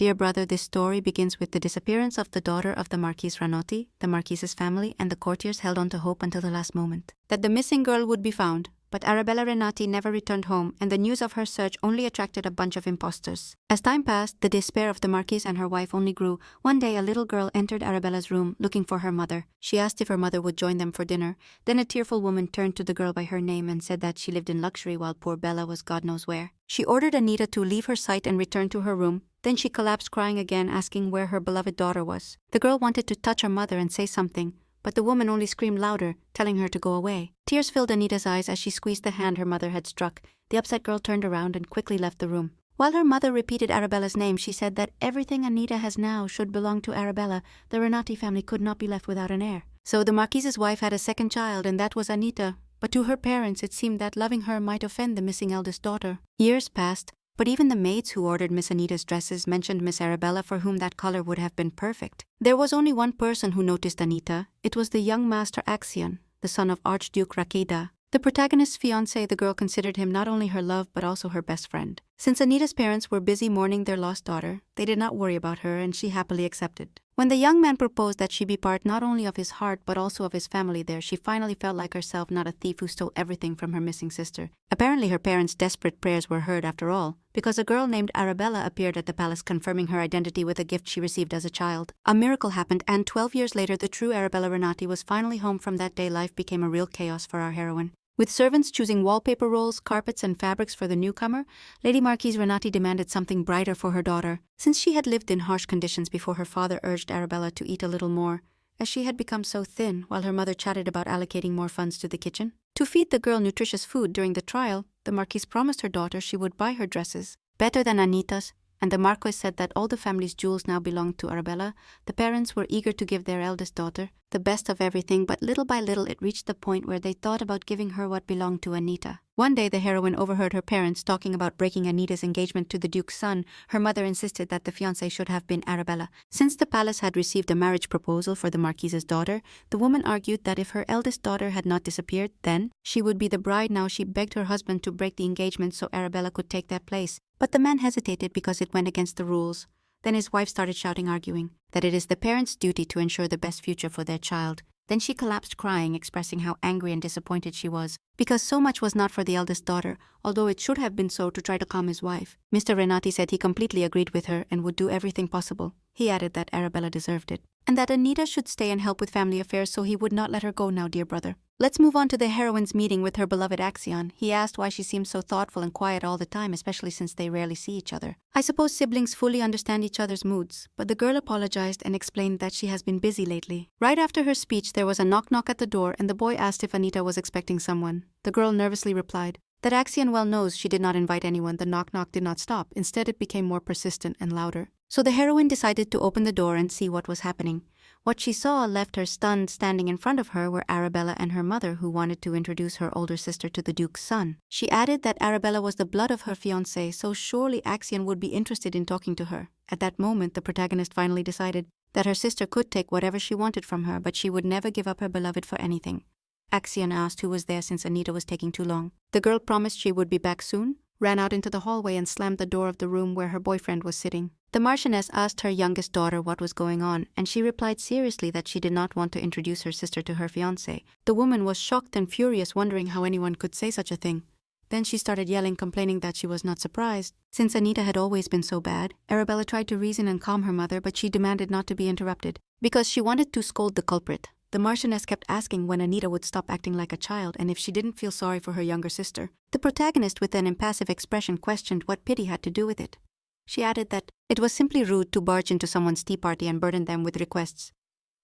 Dear brother, this story begins with the disappearance of the daughter of the Marquise Renati. The Marquise's family and the courtiers held on to hope until the last moment that the missing girl would be found. But Arabella Renati never returned home, and the news of her search only attracted a bunch of impostors. As time passed, the despair of the Marquise and her wife only grew. One day, a little girl entered Arabella's room, looking for her mother. She asked if her mother would join them for dinner. Then a tearful woman turned to the girl by her name and said that she lived in luxury while poor Bella was God knows where. She ordered Anita to leave her sight and return to her room. Then she collapsed crying again, asking where her beloved daughter was. The girl wanted to touch her mother and say something, but the woman only screamed louder, telling her to go away. Tears filled Anita's eyes as she squeezed the hand her mother had struck. The upset girl turned around and quickly left the room. While her mother repeated Arabella's name, she said that everything Anita has now should belong to Arabella. The Renati family could not be left without an heir. So the Marquise's wife had a second child, and that was Anita. But to her parents, it seemed that loving her might offend the missing eldest daughter. Years passed, but even the maids who ordered Miss Anita's dresses mentioned Miss Arabella, for whom that color would have been perfect. There was only one person who noticed Anita. It was the young master Axion, the son of Archduke Rakeda. The protagonist's fiancé, the girl considered him not only her love but also her best friend. Since Anita's parents were busy mourning their lost daughter, they did not worry about her, and she happily accepted. When the young man proposed that she be part not only of his heart but also of his family there, she finally felt like herself, not a thief who stole everything from her missing sister. Apparently her parents' desperate prayers were heard after all, because a girl named Arabella appeared at the palace confirming her identity with a gift she received as a child. A miracle happened, and 12 years later the true Arabella Renati was finally home. From that day, life became a real chaos for our heroine. With servants choosing wallpaper rolls, carpets, and fabrics for the newcomer, Lady Marquise Renati demanded something brighter for her daughter. Since she had lived in harsh conditions before, her father urged Arabella to eat a little more, as she had become so thin, while her mother chatted about allocating more funds to the kitchen. To feed the girl nutritious food during the trial, the Marquise promised her daughter she would buy her dresses, better than Anita's, and the Marquis said that all the family's jewels now belonged to Arabella. The parents were eager to give their eldest daughter the best of everything, but little by little it reached the point where they thought about giving her what belonged to Anita. One day the heroine overheard her parents talking about breaking Anita's engagement to the Duke's son. Her mother insisted that the fiancé should have been Arabella. Since the palace had received a marriage proposal for the Marquise's daughter, the woman argued that if her eldest daughter had not disappeared, then she would be the bride. Now she begged her husband to break the engagement so Arabella could take that place. But the man hesitated because it went against the rules. Then his wife started shouting, arguing that it is the parents' duty to ensure the best future for their child. Then she collapsed crying, expressing how angry and disappointed she was, because so much was not for the eldest daughter, although it should have been so, to try to calm his wife. Mr. Renati said he completely agreed with her and would do everything possible. He added that Arabella deserved it, and that Anita should stay and help with family affairs, so he would not let her go now, dear brother. Let's move on to the heroine's meeting with her beloved Axion. He asked why she seemed so thoughtful and quiet all the time, especially since they rarely see each other. I suppose siblings fully understand each other's moods, but the girl apologized and explained that she has been busy lately. Right after her speech, there was a knock-knock at the door, and the boy asked if Anita was expecting someone. The girl nervously replied that Axion well knows she did not invite anyone. The knock-knock did not stop. Instead, it became more persistent and louder. So the heroine decided to open the door and see what was happening. What she saw left her stunned. Standing in front of her were Arabella and her mother, who wanted to introduce her older sister to the Duke's son. She added that Arabella was the blood of her fiancé, so surely Axion would be interested in talking to her. At that moment, the protagonist finally decided that her sister could take whatever she wanted from her, but she would never give up her beloved for anything. Axion asked who was there since Anita was taking too long. The girl promised she would be back soon, ran out into the hallway, and slammed the door of the room where her boyfriend was sitting. The Marchioness asked her youngest daughter what was going on, and she replied seriously that she did not want to introduce her sister to her fiancé. The woman was shocked and furious, wondering how anyone could say such a thing. Then she started yelling, complaining that she was not surprised, since Anita had always been so bad. Arabella tried to reason and calm her mother, but she demanded not to be interrupted, because she wanted to scold the culprit. The Marchioness kept asking when Anita would stop acting like a child and if she didn't feel sorry for her younger sister. The protagonist, with an impassive expression, questioned what pity had to do with it. She added that it was simply rude to barge into someone's tea party and burden them with requests.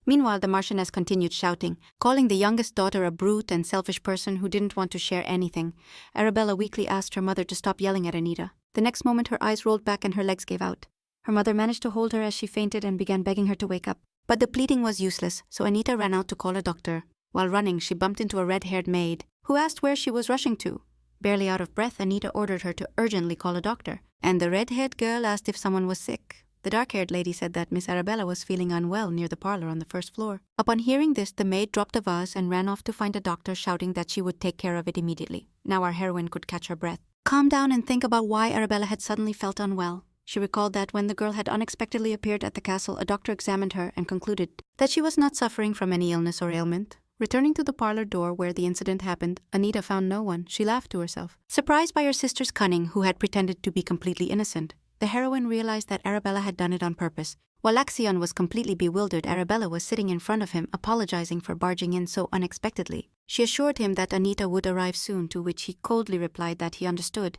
Meanwhile, the Marchioness continued shouting, calling the youngest daughter a brute and selfish person who didn't want to share anything. Arabella weakly asked her mother to stop yelling at Anita. The next moment, her eyes rolled back and her legs gave out. Her mother managed to hold her as she fainted and began begging her to wake up. But the pleading was useless, so Anita ran out to call a doctor. While running, she bumped into a red-haired maid, who asked where she was rushing to. Barely out of breath, Anita ordered her to urgently call a doctor, and the red-haired girl asked if someone was sick. The dark-haired lady said that Miss Arabella was feeling unwell near the parlor on the first floor. Upon hearing this, the maid dropped a vase and ran off to find a doctor, shouting that she would take care of it immediately. Now our heroine could catch her breath. Calm down and think about why Arabella had suddenly felt unwell. She recalled that when the girl had unexpectedly appeared at the castle, a doctor examined her and concluded that she was not suffering from any illness or ailment. Returning to the parlor door where the incident happened, Anita found no one. She laughed to herself. Surprised by her sister's cunning, who had pretended to be completely innocent, the heroine realized that Arabella had done it on purpose. While Axion was completely bewildered, Arabella was sitting in front of him, apologizing for barging in so unexpectedly. She assured him that Anita would arrive soon, to which he coldly replied that he understood.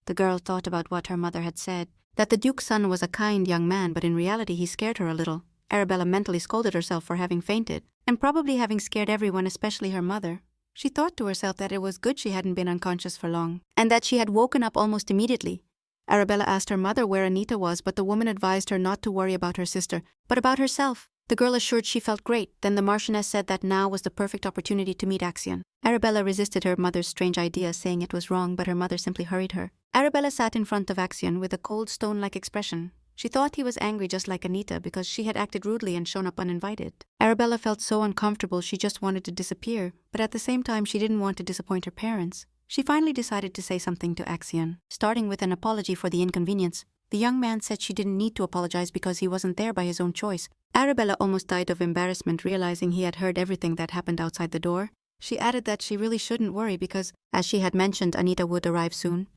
The girl thought about what her mother had said, that the Duke's son was a kind young man, but in reality he scared her a little. Arabella mentally scolded herself for having fainted, and probably having scared everyone, especially her mother. She thought to herself that it was good she hadn't been unconscious for long, and that she had woken up almost immediately. Arabella asked her mother where Anita was, but the woman advised her not to worry about her sister, but about herself. The girl assured she felt great. Then the Marchioness said that now was the perfect opportunity to meet Axion. Arabella resisted her mother's strange idea, saying it was wrong, but her mother simply hurried her. Arabella sat in front of Axion with a cold stone-like expression. She thought he was angry just like Anita because she had acted rudely and shown up uninvited. Arabella felt so uncomfortable she just wanted to disappear, but at the same time she didn't want to disappoint her parents. She finally decided to say something to Axion, starting with an apology for the inconvenience. The young man said she didn't need to apologize because he wasn't there by his own choice. Arabella almost died of embarrassment realizing he had heard everything that happened outside the door. She added that she really shouldn't worry because, as she had mentioned, Anita would arrive soon.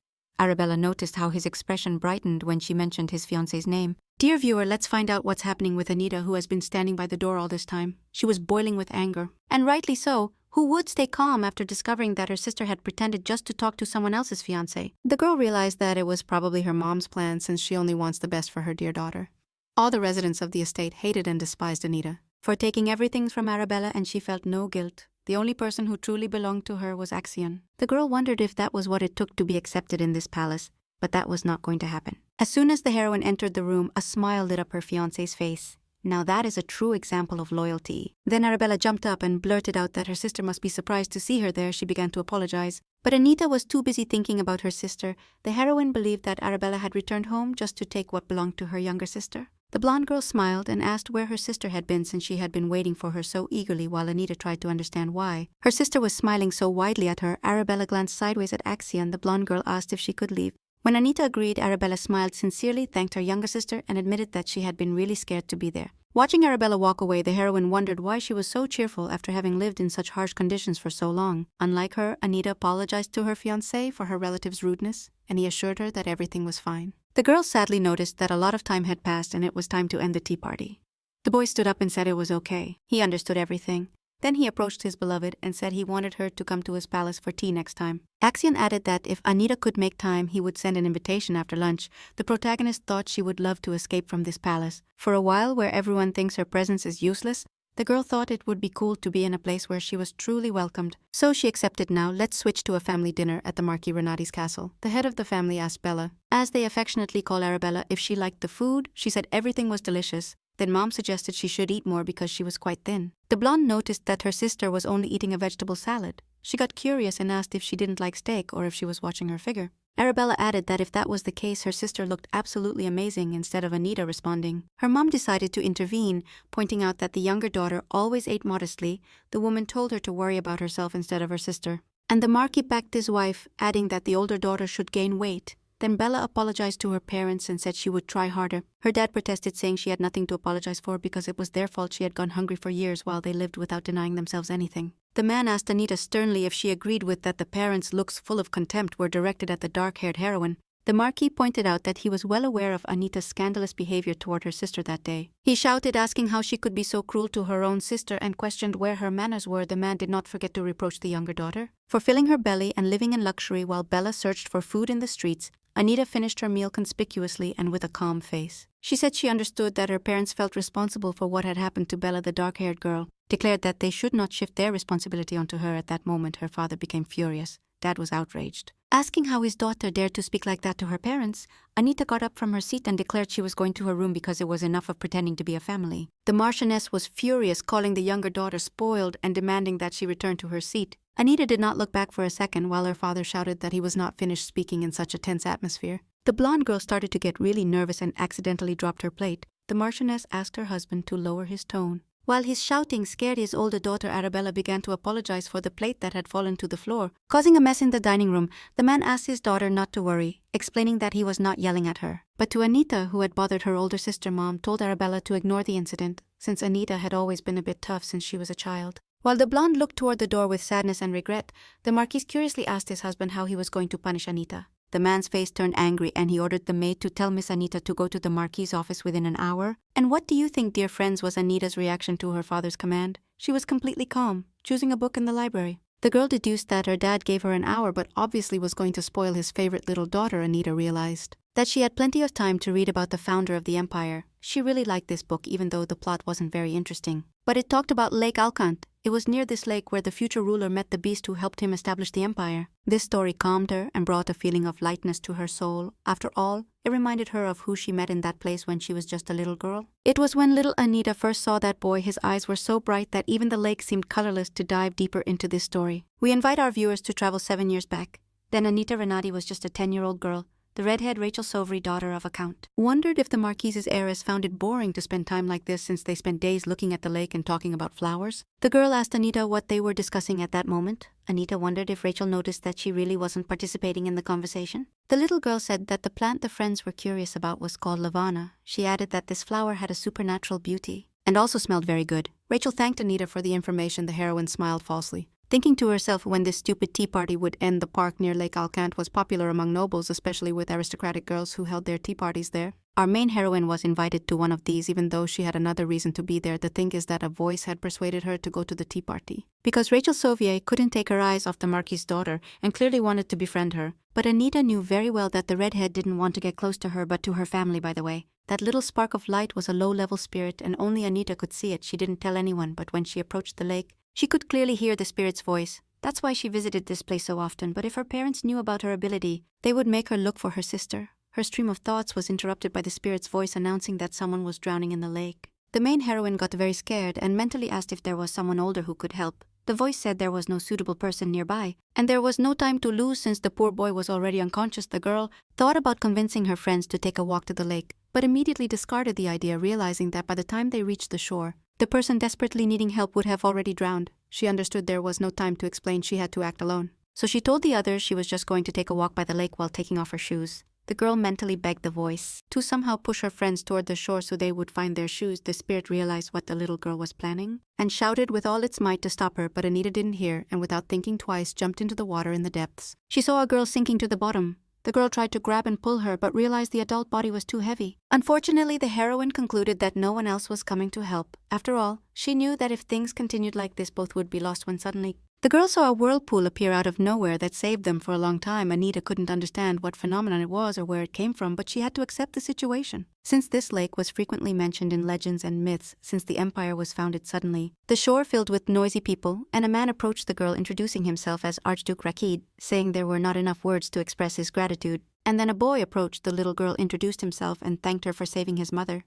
Arabella noticed how his expression brightened when she mentioned his fiancé's name. Dear viewer, let's find out what's happening with Anita, who has been standing by the door all this time. She was boiling with anger. And rightly so. Who would stay calm after discovering that her sister had pretended just to talk to someone else's fiancé? The girl realized that it was probably her mom's plan since she only wants the best for her dear daughter. All the residents of the estate hated and despised Anita for taking everything from Arabella, and she felt no guilt. The only person who truly belonged to her was Axion. The girl wondered if that was what it took to be accepted in this palace, but that was not going to happen. As soon as the heroine entered the room, a smile lit up her fiancé's face. Now that is a true example of loyalty. Then Arabella jumped up and blurted out that her sister must be surprised to see her there. She began to apologize. But Anita was too busy thinking about her sister. The heroine believed that Arabella had returned home just to take what belonged to her younger sister. The blonde girl smiled and asked where her sister had been since she had been waiting for her so eagerly, while Anita tried to understand why. Her sister was smiling so widely at her. Arabella glanced sideways at Axion. The blonde girl asked if she could leave. When Anita agreed, Arabella smiled sincerely, thanked her younger sister, and admitted that she had been really scared to be there. Watching Arabella walk away, the heroine wondered why she was so cheerful after having lived in such harsh conditions for so long. Unlike her, Anita apologized to her fiancé for her relative's rudeness, and he assured her that everything was fine. The girl sadly noticed that a lot of time had passed and it was time to end the tea party. The boy stood up and said it was okay. He understood everything. Then he approached his beloved and said he wanted her to come to his palace for tea next time. Axion added that if Anita could make time, he would send an invitation after lunch. The protagonist thought she would love to escape from this palace. For a while, where everyone thinks her presence is useless, the girl thought it would be cool to be in a place where she was truly welcomed. So she accepted. Now let's switch to a family dinner at the Marquis Renati's castle. The head of the family asked Bella, as they affectionately call Arabella, if she liked the food. She said everything was delicious. Then Mom suggested she should eat more because she was quite thin. The blonde noticed that her sister was only eating a vegetable salad. She got curious and asked if she didn't like steak or if she was watching her figure. Arabella added that if that was the case, her sister looked absolutely amazing, instead of Anita responding. Her mom decided to intervene, pointing out that the younger daughter always ate modestly. The woman told her to worry about herself instead of her sister. And the Marquis backed his wife, adding that the older daughter should gain weight. Then Bella apologized to her parents and said she would try harder. Her dad protested, saying she had nothing to apologize for because it was their fault she had gone hungry for years while they lived without denying themselves anything. The man asked Anita sternly if she agreed with that the parents' looks full of contempt were directed at the dark-haired heroine. The Marquis pointed out that he was well aware of Anita's scandalous behavior toward her sister that day. He shouted, asking how she could be so cruel to her own sister, and questioned where her manners were. The man did not forget to reproach the younger daughter for filling her belly and living in luxury while Bella searched for food in the streets. Anita finished her meal conspicuously and with a calm face. She said she understood that her parents felt responsible for what had happened to Bella, the dark-haired girl, declared that they should not shift their responsibility onto her. At that moment, her father became furious. Dad was outraged. Asking how his daughter dared to speak like that to her parents, Anita got up from her seat and declared she was going to her room because it was enough of pretending to be a family. The Marchioness was furious, calling the younger daughter spoiled and demanding that she return to her seat. Anita did not look back for a second while her father shouted that he was not finished speaking in such a tense atmosphere. The blonde girl started to get really nervous and accidentally dropped her plate. The Marchioness asked her husband to lower his tone. While his shouting scared his older daughter, Arabella began to apologize for the plate that had fallen to the floor, causing a mess in the dining room. The man asked his daughter not to worry, explaining that he was not yelling at her. But to Anita, who had bothered her older sister, Mom told Arabella to ignore the incident, since Anita had always been a bit tough since she was a child. While the blonde looked toward the door with sadness and regret, the Marquis curiously asked his husband how he was going to punish Anita. The man's face turned angry and he ordered the maid to tell Miss Anita to go to the Marquis' office within an hour. And what do you think, dear friends, was Anita's reaction to her father's command? She was completely calm, choosing a book in the library. The girl deduced that her dad gave her an hour but obviously was going to spoil his favorite little daughter. Anita realized that she had plenty of time to read about the founder of the empire. She really liked this book even though the plot wasn't very interesting. But it talked about Lake Alkant. It was near this lake where the future ruler met the beast who helped him establish the empire. This story calmed her and brought a feeling of lightness to her soul. After all, it reminded her of who she met in that place when she was just a little girl. It was when little Anita first saw that boy, his eyes were so bright that even the lake seemed colorless. To dive deeper into this story, we invite our viewers to travel 7 years back. Then Anita Renati was just a 10-year-old girl. The redhead Rachel Sovry, daughter of a count, wondered if the Marquis's heiress found it boring to spend time like this since they spent days looking at the lake and talking about flowers. The girl asked Anita what they were discussing at that moment. Anita wondered if Rachel noticed that she really wasn't participating in the conversation. The little girl said that the plant the friends were curious about was called lavana. She added that this flower had a supernatural beauty and also smelled very good. Rachel thanked Anita for the information. The heroine smiled falsely, thinking to herself when this stupid tea party would end. The park near Lake Alkant was popular among nobles, especially with aristocratic girls who held their tea parties there. Our main heroine was invited to one of these even though she had another reason to be there. The thing is that a voice had persuaded her to go to the tea party because Rachel Sauvier couldn't take her eyes off the Marquis' daughter and clearly wanted to befriend her. But Anita knew very well that the redhead didn't want to get close to her, but to her family, by the way. That little spark of light was a low-level spirit and only Anita could see it. She didn't tell anyone, but when she approached the lake, she could clearly hear the spirit's voice. That's why she visited this place so often. But if her parents knew about her ability, they would make her look for her sister. Her stream of thoughts was interrupted by the spirit's voice announcing that someone was drowning in the lake. The main heroine got very scared and mentally asked if there was someone older who could help. The voice said there was no suitable person nearby, and there was no time to lose since the poor boy was already unconscious. The girl thought about convincing her friends to take a walk to the lake, but immediately discarded the idea, realizing that by the time they reached the shore, the person desperately needing help would have already drowned. She understood there was no time to explain. She had to act alone. So she told the others she was just going to take a walk by the lake while taking off her shoes. The girl mentally begged the voice to somehow push her friends toward the shore so they would find their shoes. The spirit realized what the little girl was planning and shouted with all its might to stop her, but Anita didn't hear and without thinking twice jumped into the water in the depths. She saw a girl sinking to the bottom. The girl tried to grab and pull her but realized the adult body was too heavy. Unfortunately, the heroine concluded that no one else was coming to help. After all, she knew that if things continued like this, both would be lost when suddenly the girl saw a whirlpool appear out of nowhere that saved them. For a long time, Anita couldn't understand what phenomenon it was or where it came from, but she had to accept the situation. Since this lake was frequently mentioned in legends and myths since the empire was founded suddenly, the shore filled with noisy people, and a man approached the girl introducing himself as Archduke Rakid, saying there were not enough words to express his gratitude. And then a boy approached the little girl, introduced himself, and thanked her for saving his mother.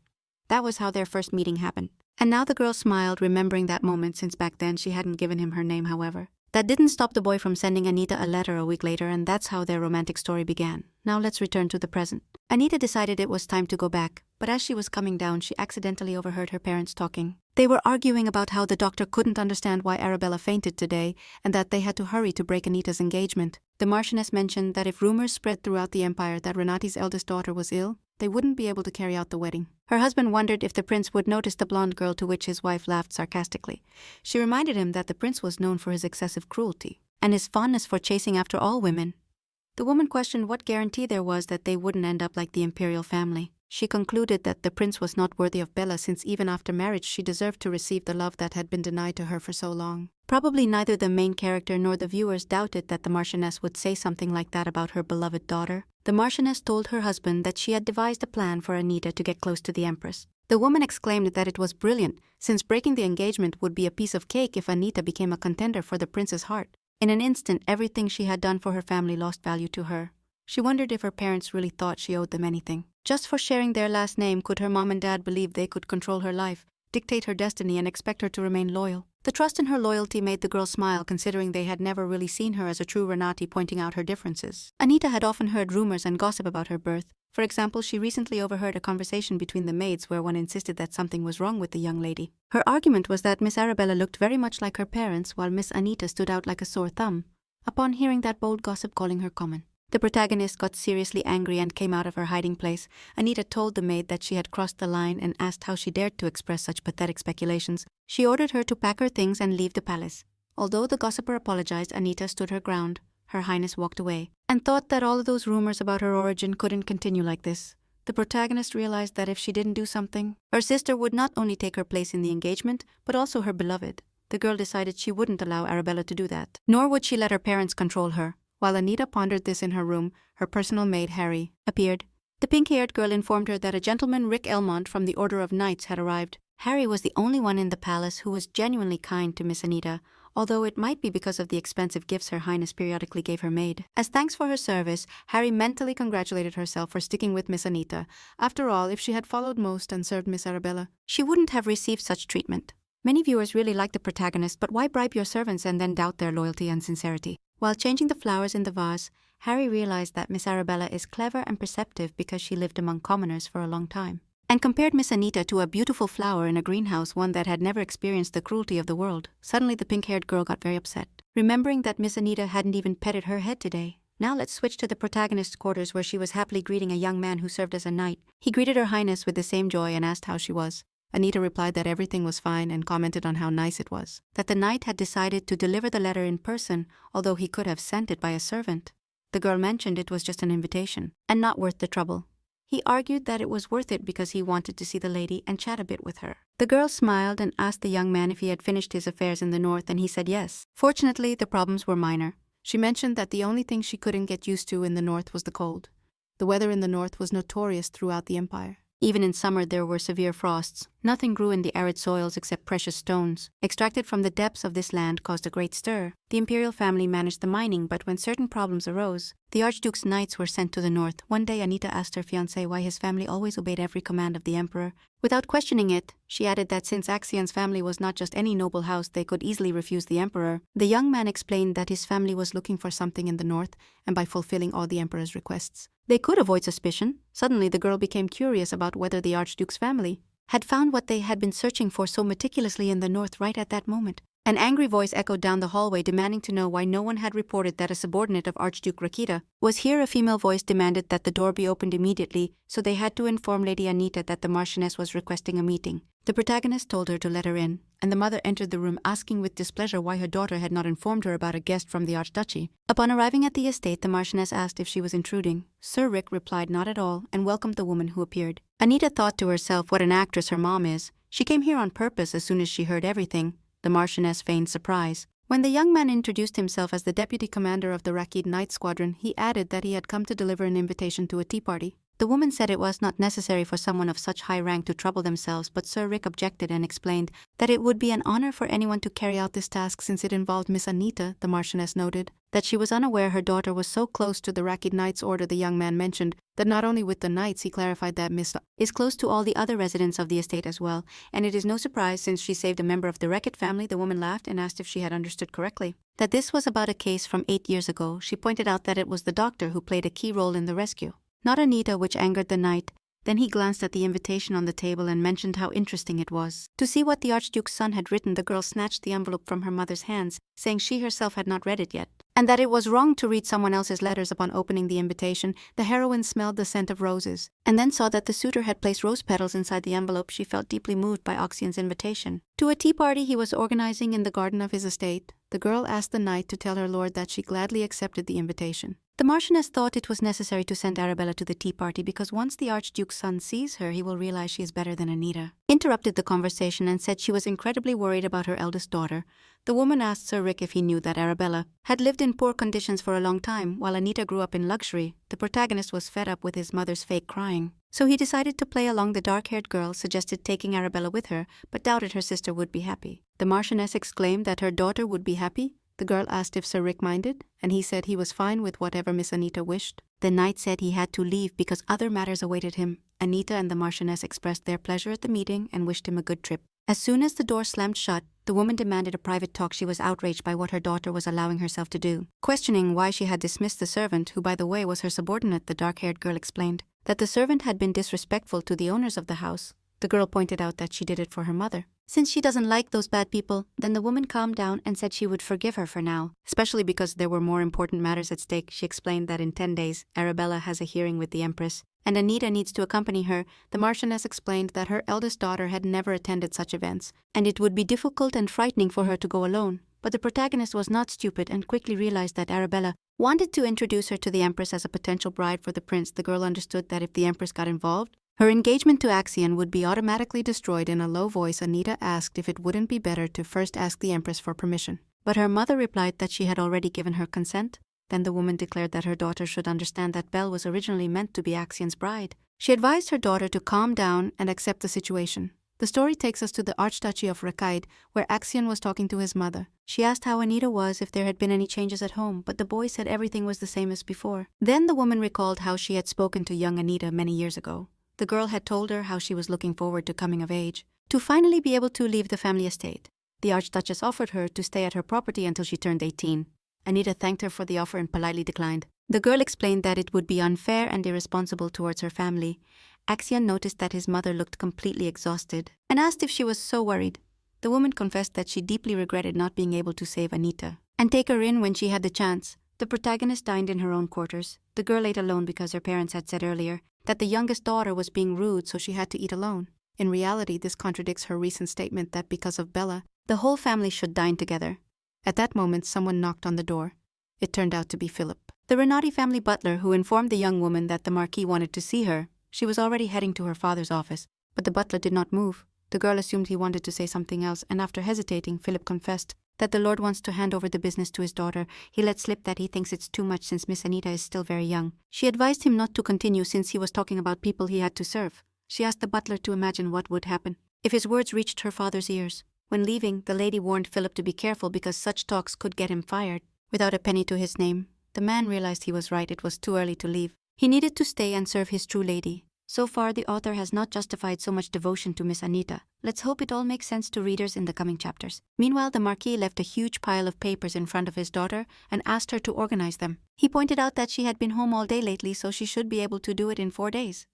That was how their first meeting happened. And now the girl smiled, remembering that moment since back then she hadn't given him her name. However, that didn't stop the boy from sending Anita a letter a week later, and that's how their romantic story began. Now let's return to the present. Anita decided it was time to go back, but as she was coming down, she accidentally overheard her parents talking. They were arguing about how the doctor couldn't understand why Arabella fainted today, and that they had to hurry to break Anita's engagement. The Marchioness mentioned that if rumors spread throughout the empire that Renati's eldest daughter was ill, they wouldn't be able to carry out the wedding. Her husband wondered if the prince would notice the blonde girl, to which his wife laughed sarcastically. She reminded him that the prince was known for his excessive cruelty and his fondness for chasing after all women. The woman questioned what guarantee there was that they wouldn't end up like the imperial family. She concluded that the prince was not worthy of Bella, since even after marriage she deserved to receive the love that had been denied to her for so long. Probably neither the main character nor the viewers doubted that the Marchioness would say something like that about her beloved daughter. The Marchioness told her husband that she had devised a plan for Anita to get close to the Empress. The woman exclaimed that it was brilliant, since breaking the engagement would be a piece of cake if Anita became a contender for the prince's heart. In an instant, everything she had done for her family lost value to her. She wondered if her parents really thought she owed them anything. Just for sharing their last name, could her mom and dad believe they could control her life, dictate her destiny, and expect her to remain loyal? The trust in her loyalty made the girl smile, considering they had never really seen her as a true Renati, pointing out her differences. Anita had often heard rumors and gossip about her birth, For example, she recently overheard a conversation between the maids where one insisted that something was wrong with the young lady. Her argument was that Miss Arabella looked very much like her parents while Miss Anita stood out like a sore thumb, upon hearing that bold gossip calling her common. The protagonist got seriously angry and came out of her hiding place. Anita told the maid that she had crossed the line and asked how she dared to express such pathetic speculations. She ordered her to pack her things and leave the palace. Although the gossiper apologized, Anita stood her ground. Her Highness walked away, and thought that all of those rumors about her origin couldn't continue like this. The protagonist realized that if she didn't do something, her sister would not only take her place in the engagement, but also her beloved. The girl decided she wouldn't allow Arabella to do that, nor would she let her parents control her. While Anita pondered this in her room, her personal maid, Harry, appeared. The pink-haired girl informed her that a gentleman, Rick Elmont, from the Order of Knights had arrived. Harry was the only one in the palace who was genuinely kind to Miss Anita, although it might be because of the expensive gifts Her Highness periodically gave her maid. As thanks for her service, Harry mentally congratulated herself for sticking with Miss Anita. After all, if she had followed most and served Miss Arabella, she wouldn't have received such treatment. Many viewers really like the protagonist, but why bribe your servants and then doubt their loyalty and sincerity? While changing the flowers in the vase, Harry realized that Miss Arabella is clever and perceptive because she lived among commoners for a long time, and compared Miss Anita to a beautiful flower in a greenhouse, one that had never experienced the cruelty of the world. Suddenly the pink-haired girl got very upset, remembering that Miss Anita hadn't even petted her head today. Now let's switch to the protagonist's quarters, where she was happily greeting a young man who served as a knight. He greeted Her Highness with the same joy and asked how she was. Anita replied that everything was fine and commented on how nice it was that the knight had decided to deliver the letter in person, although he could have sent it by a servant. The girl mentioned it was just an invitation, and not worth the trouble. He argued that it was worth it because he wanted to see the lady and chat a bit with her. The girl smiled and asked the young man if he had finished his affairs in the north, and he said yes. Fortunately, the problems were minor. She mentioned that the only thing she couldn't get used to in the north was the cold. The weather in the north was notorious throughout the empire. Even in summer there were severe frosts. Nothing grew in the arid soils except precious stones, extracted from the depths of this land, caused a great stir. The imperial family managed the mining, but when certain problems arose, the Archduke's knights were sent to the north. One day Anita asked her fiancé why his family always obeyed every command of the emperor. Without questioning it, she added that since Axion's family was not just any noble house, they could easily refuse the emperor. The young man explained that his family was looking for something in the north, and by fulfilling all the emperor's requests, they could avoid suspicion. Suddenly the girl became curious about whether the Archduke's family had found what they had been searching for so meticulously in the north right at that moment. An angry voice echoed down the hallway, demanding to know why no one had reported that a subordinate of Archduke Rakita was here. A female voice demanded that the door be opened immediately, so they had to inform Lady Anita that the Marchioness was requesting a meeting. The protagonist told her to let her in, and the mother entered the room, asking with displeasure why her daughter had not informed her about a guest from the Archduchy. Upon arriving at the estate, the Marchioness asked if she was intruding. Sir Rick replied not at all and welcomed the woman who appeared. Anita thought to herself what an actress her mom is. She came here on purpose. As soon as she heard everything, the Marchioness feigned surprise. When the young man introduced himself as the deputy commander of the Rakid Knight Squadron, he added that he had come to deliver an invitation to a tea party. The woman said it was not necessary for someone of such high rank to trouble themselves, but Sir Rick objected and explained that it would be an honor for anyone to carry out this task since it involved Miss Anita. The Marchioness noted that she was unaware her daughter was so close to the Rakid Knights Order. The young man mentioned that not only with the knights, he clarified that Miss is close to all the other residents of the estate as well, and it is no surprise since she saved a member of the Rakid family. The woman laughed and asked if she had understood correctly that this was about a case from 8 years ago. She pointed out that it was the doctor who played a key role in the rescue, not Anita, which angered the knight. Then he glanced at the invitation on the table and mentioned how interesting it was to see what the Archduke's son had written. The girl snatched the envelope from her mother's hands, saying she herself had not read it yet, and that it was wrong to read someone else's letters. Upon opening the invitation, the heroine smelled the scent of roses, and then saw that the suitor had placed rose petals inside the envelope. She felt deeply moved by Axion's invitation to a tea party he was organizing in the garden of his estate. The girl asked the knight to tell her lord that she gladly accepted the invitation. The Marchioness thought it was necessary to send Arabella to the tea party because once the Archduke's son sees her, he will realize she is better than Anita. Interrupted the conversation and said she was incredibly worried about her eldest daughter. The woman asked Sir Rick if he knew that Arabella had lived in poor conditions for a long time, while Anita grew up in luxury. The protagonist was fed up with his mother's fake crying, so he decided to play along. The dark-haired girl suggested taking Arabella with her, but doubted her sister would be happy. The Marchioness exclaimed that her daughter would be happy. The girl asked if Sir Rick minded, and he said he was fine with whatever Miss Anita wished. The knight said he had to leave because other matters awaited him. Anita and the Marchioness expressed their pleasure at the meeting and wished him a good trip. As soon as the door slammed shut, The woman demanded a private talk. She was outraged by what her daughter was allowing herself to do. Questioning why she had dismissed the servant, who by the way was her subordinate, the dark-haired girl explained that the servant had been disrespectful to the owners of the house. The girl pointed out that she did it for her mother. Since she doesn't like those bad people, then the woman calmed down and said she would forgive her for now, especially because there were more important matters at stake. She explained that in 10 days, Arabella has a hearing with the Empress, and Anita needs to accompany her. The Marchioness explained that her eldest daughter had never attended such events, and it would be difficult and frightening for her to go alone. But the protagonist was not stupid and quickly realized that Arabella wanted to introduce her to the Empress as a potential bride for the prince. The girl understood that if the Empress got involved, her engagement to Axion would be automatically destroyed. In a low voice, Anita asked if it wouldn't be better to first ask the Empress for permission. But her mother replied that she had already given her consent. Then the woman declared that her daughter should understand that Belle was originally meant to be Axion's bride. She advised her daughter to calm down and accept the situation. The story takes us to the Archduchy of Rakkaid, where Axion was talking to his mother. She asked how Anita was, if there had been any changes at home, but the boy said everything was the same as before. Then the woman recalled how she had spoken to young Anita many years ago. The girl had told her how she was looking forward to coming of age, to finally be able to leave the family estate. The Archduchess offered her to stay at her property until she turned 18. Anita thanked her for the offer and politely declined. The girl explained that it would be unfair and irresponsible towards her family. Axion noticed that his mother looked completely exhausted and asked if she was so worried. The woman confessed that she deeply regretted not being able to save Anita and take her in when she had the chance. The protagonist dined in her own quarters. The girl ate alone because her parents had said earlier that the youngest daughter was being rude, so she had to eat alone. In reality, this contradicts her recent statement that because of Bella, the whole family should dine together. At that moment, someone knocked on the door. It turned out to be Philip, the Renati family butler, who informed the young woman that the Marquis wanted to see her. She was already heading to her father's office, but the butler did not move. The girl assumed he wanted to say something else, and after hesitating, Philip confessed that the Lord wants to hand over the business to his daughter. He let slip that he thinks it's too much since Miss Anita is still very young. She advised him not to continue since he was talking about people he had to serve. She asked the butler to imagine what would happen if his words reached her father's ears. When leaving, the lady warned Philip to be careful because such talks could get him fired. Without a penny to his name, the man realized he was right. It was too early to leave. He needed to stay and serve his true lady. So far, the author has not justified so much devotion to Miss Anita. Let's hope it all makes sense to readers in the coming chapters. Meanwhile, the Marquis left a huge pile of papers in front of his daughter and asked her to organize them. He pointed out that she had been home all day lately, so she should be able to do it in 4 days.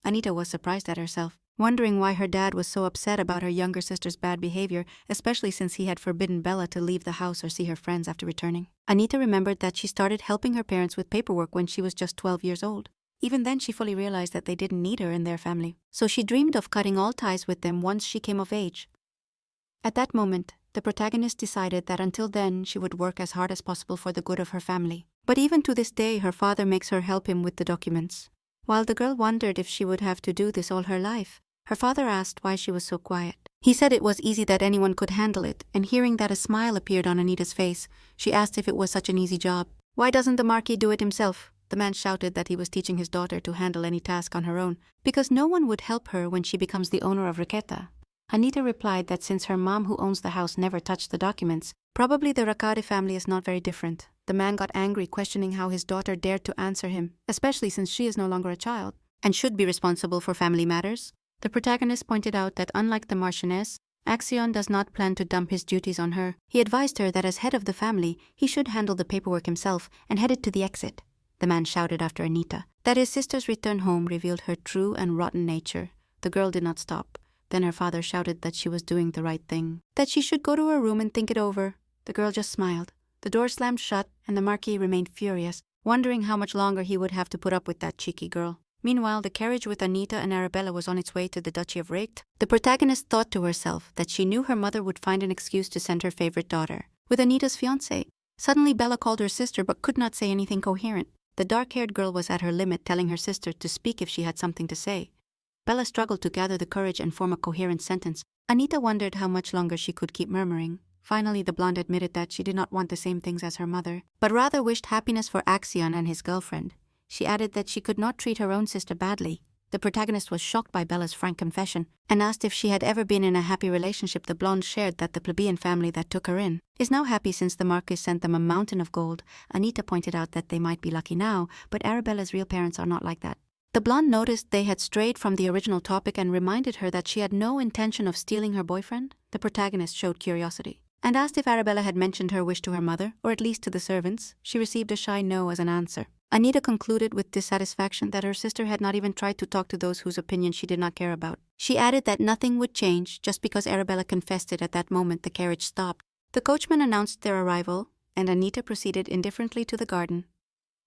Anita was surprised at herself, wondering why her dad was so upset about her younger sister's bad behavior, especially since he had forbidden Bella to leave the house or see her friends after returning. Anita remembered that she started helping her parents with paperwork when she was just 12 years old. Even then, she fully realized that they didn't need her in their family, so she dreamed of cutting all ties with them once she came of age. At that moment, the protagonist decided that until then she would work as hard as possible for the good of her family. But even to this day, her father makes her help him with the documents. While the girl wondered if she would have to do this all her life, her father asked why she was so quiet. He said it was easy, that anyone could handle it, and hearing that, a smile appeared on Anita's face. She asked if it was such an easy job. Why doesn't the Marquis do it himself? The man shouted that he was teaching his daughter to handle any task on her own, because no one would help her when she becomes the owner of Raketa. Anita replied that since her mom, who owns the house, never touched the documents, probably the Rakade family is not very different. The man got angry, questioning how his daughter dared to answer him, especially since she is no longer a child, and should be responsible for family matters. The protagonist pointed out that unlike the Marchioness, Axion does not plan to dump his duties on her. He advised her that as head of the family, he should handle the paperwork himself and headed to the exit. The man shouted after Anita that his sister's return home revealed her true and rotten nature. The girl did not stop. Then her father shouted that she was doing the right thing, that she should go to her room and think it over. The girl just smiled. The door slammed shut, and the Marquis remained furious, wondering how much longer he would have to put up with that cheeky girl. Meanwhile, the carriage with Anita and Arabella was on its way to the Duchy of Raked. The protagonist thought to herself that she knew her mother would find an excuse to send her favorite daughter with Anita's fiancé. Suddenly, Bella called her sister but could not say anything coherent. The dark-haired girl was at her limit, telling her sister to speak if she had something to say. Bella struggled to gather the courage and form a coherent sentence. Anita wondered how much longer she could keep murmuring. Finally, the blonde admitted that she did not want the same things as her mother, but rather wished happiness for Axion and his girlfriend. She added that she could not treat her own sister badly. The protagonist was shocked by Bella's frank confession and asked if she had ever been in a happy relationship. The blonde shared that the plebeian family that took her in is now happy since the Marquis sent them a mountain of gold. Anita pointed out that they might be lucky now, but Arabella's real parents are not like that. The blonde noticed they had strayed from the original topic and reminded her that she had no intention of stealing her boyfriend. the protagonist showed curiosity and asked if Arabella had mentioned her wish to her mother, or at least to the servants. She received a shy no as an answer. Anita concluded with dissatisfaction that her sister had not even tried to talk to those whose opinion she did not care about. She added that nothing would change just because Arabella confessed it. At that moment the carriage stopped. The coachman announced their arrival, and Anita proceeded indifferently to the garden.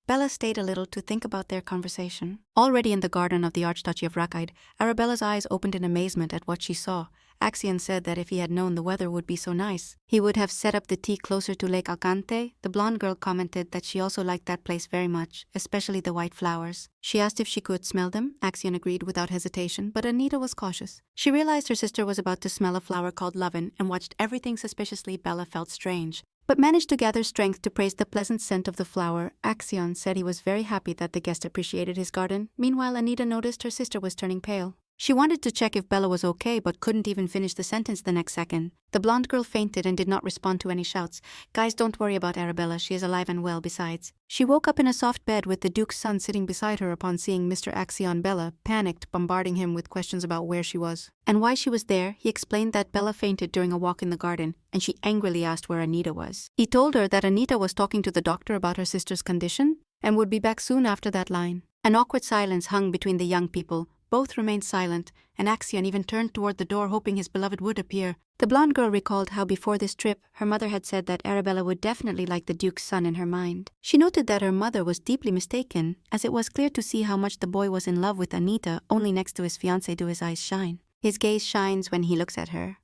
Bella stayed a little to think about their conversation. Already in the garden of the Archduchy of Rakide, Arabella's eyes opened in amazement at what she saw. Axion said that if he had known the weather would be so nice, he would have set up the tea closer to Lake Alcante. The blonde girl commented that she also liked that place very much, especially the white flowers. She asked if she could smell them. Axion agreed without hesitation, but Anita was cautious. She realized her sister was about to smell a flower called lovin and watched everything suspiciously. Bella felt strange, but managed to gather strength to praise the pleasant scent of the flower. Axion said he was very happy that the guest appreciated his garden. Meanwhile, Anita noticed her sister was turning pale. She wanted to check if Bella was okay, but couldn't even finish the sentence the next second. The blonde girl fainted and did not respond to any shouts. Guys, don't worry about Arabella, she is alive and well besides. She woke up in a soft bed with the Duke's son sitting beside her upon seeing Mr. Axion. Bella panicked, bombarding him with questions about where she was and why she was there. He explained that Bella fainted during a walk in the garden, and she angrily asked where Anita was. He told her that Anita was talking to the doctor about her sister's condition and would be back soon after that line. An awkward silence hung between the young people. Both remained silent, and Axion even turned toward the door hoping his beloved would appear. The blonde girl recalled how before this trip, her mother had said that Arabella would definitely like the Duke's son in her mind. She noted that her mother was deeply mistaken, as it was clear to see how much the boy was in love with Anita. Only next to his fiancé do his eyes shine. His gaze shines when he looks at her.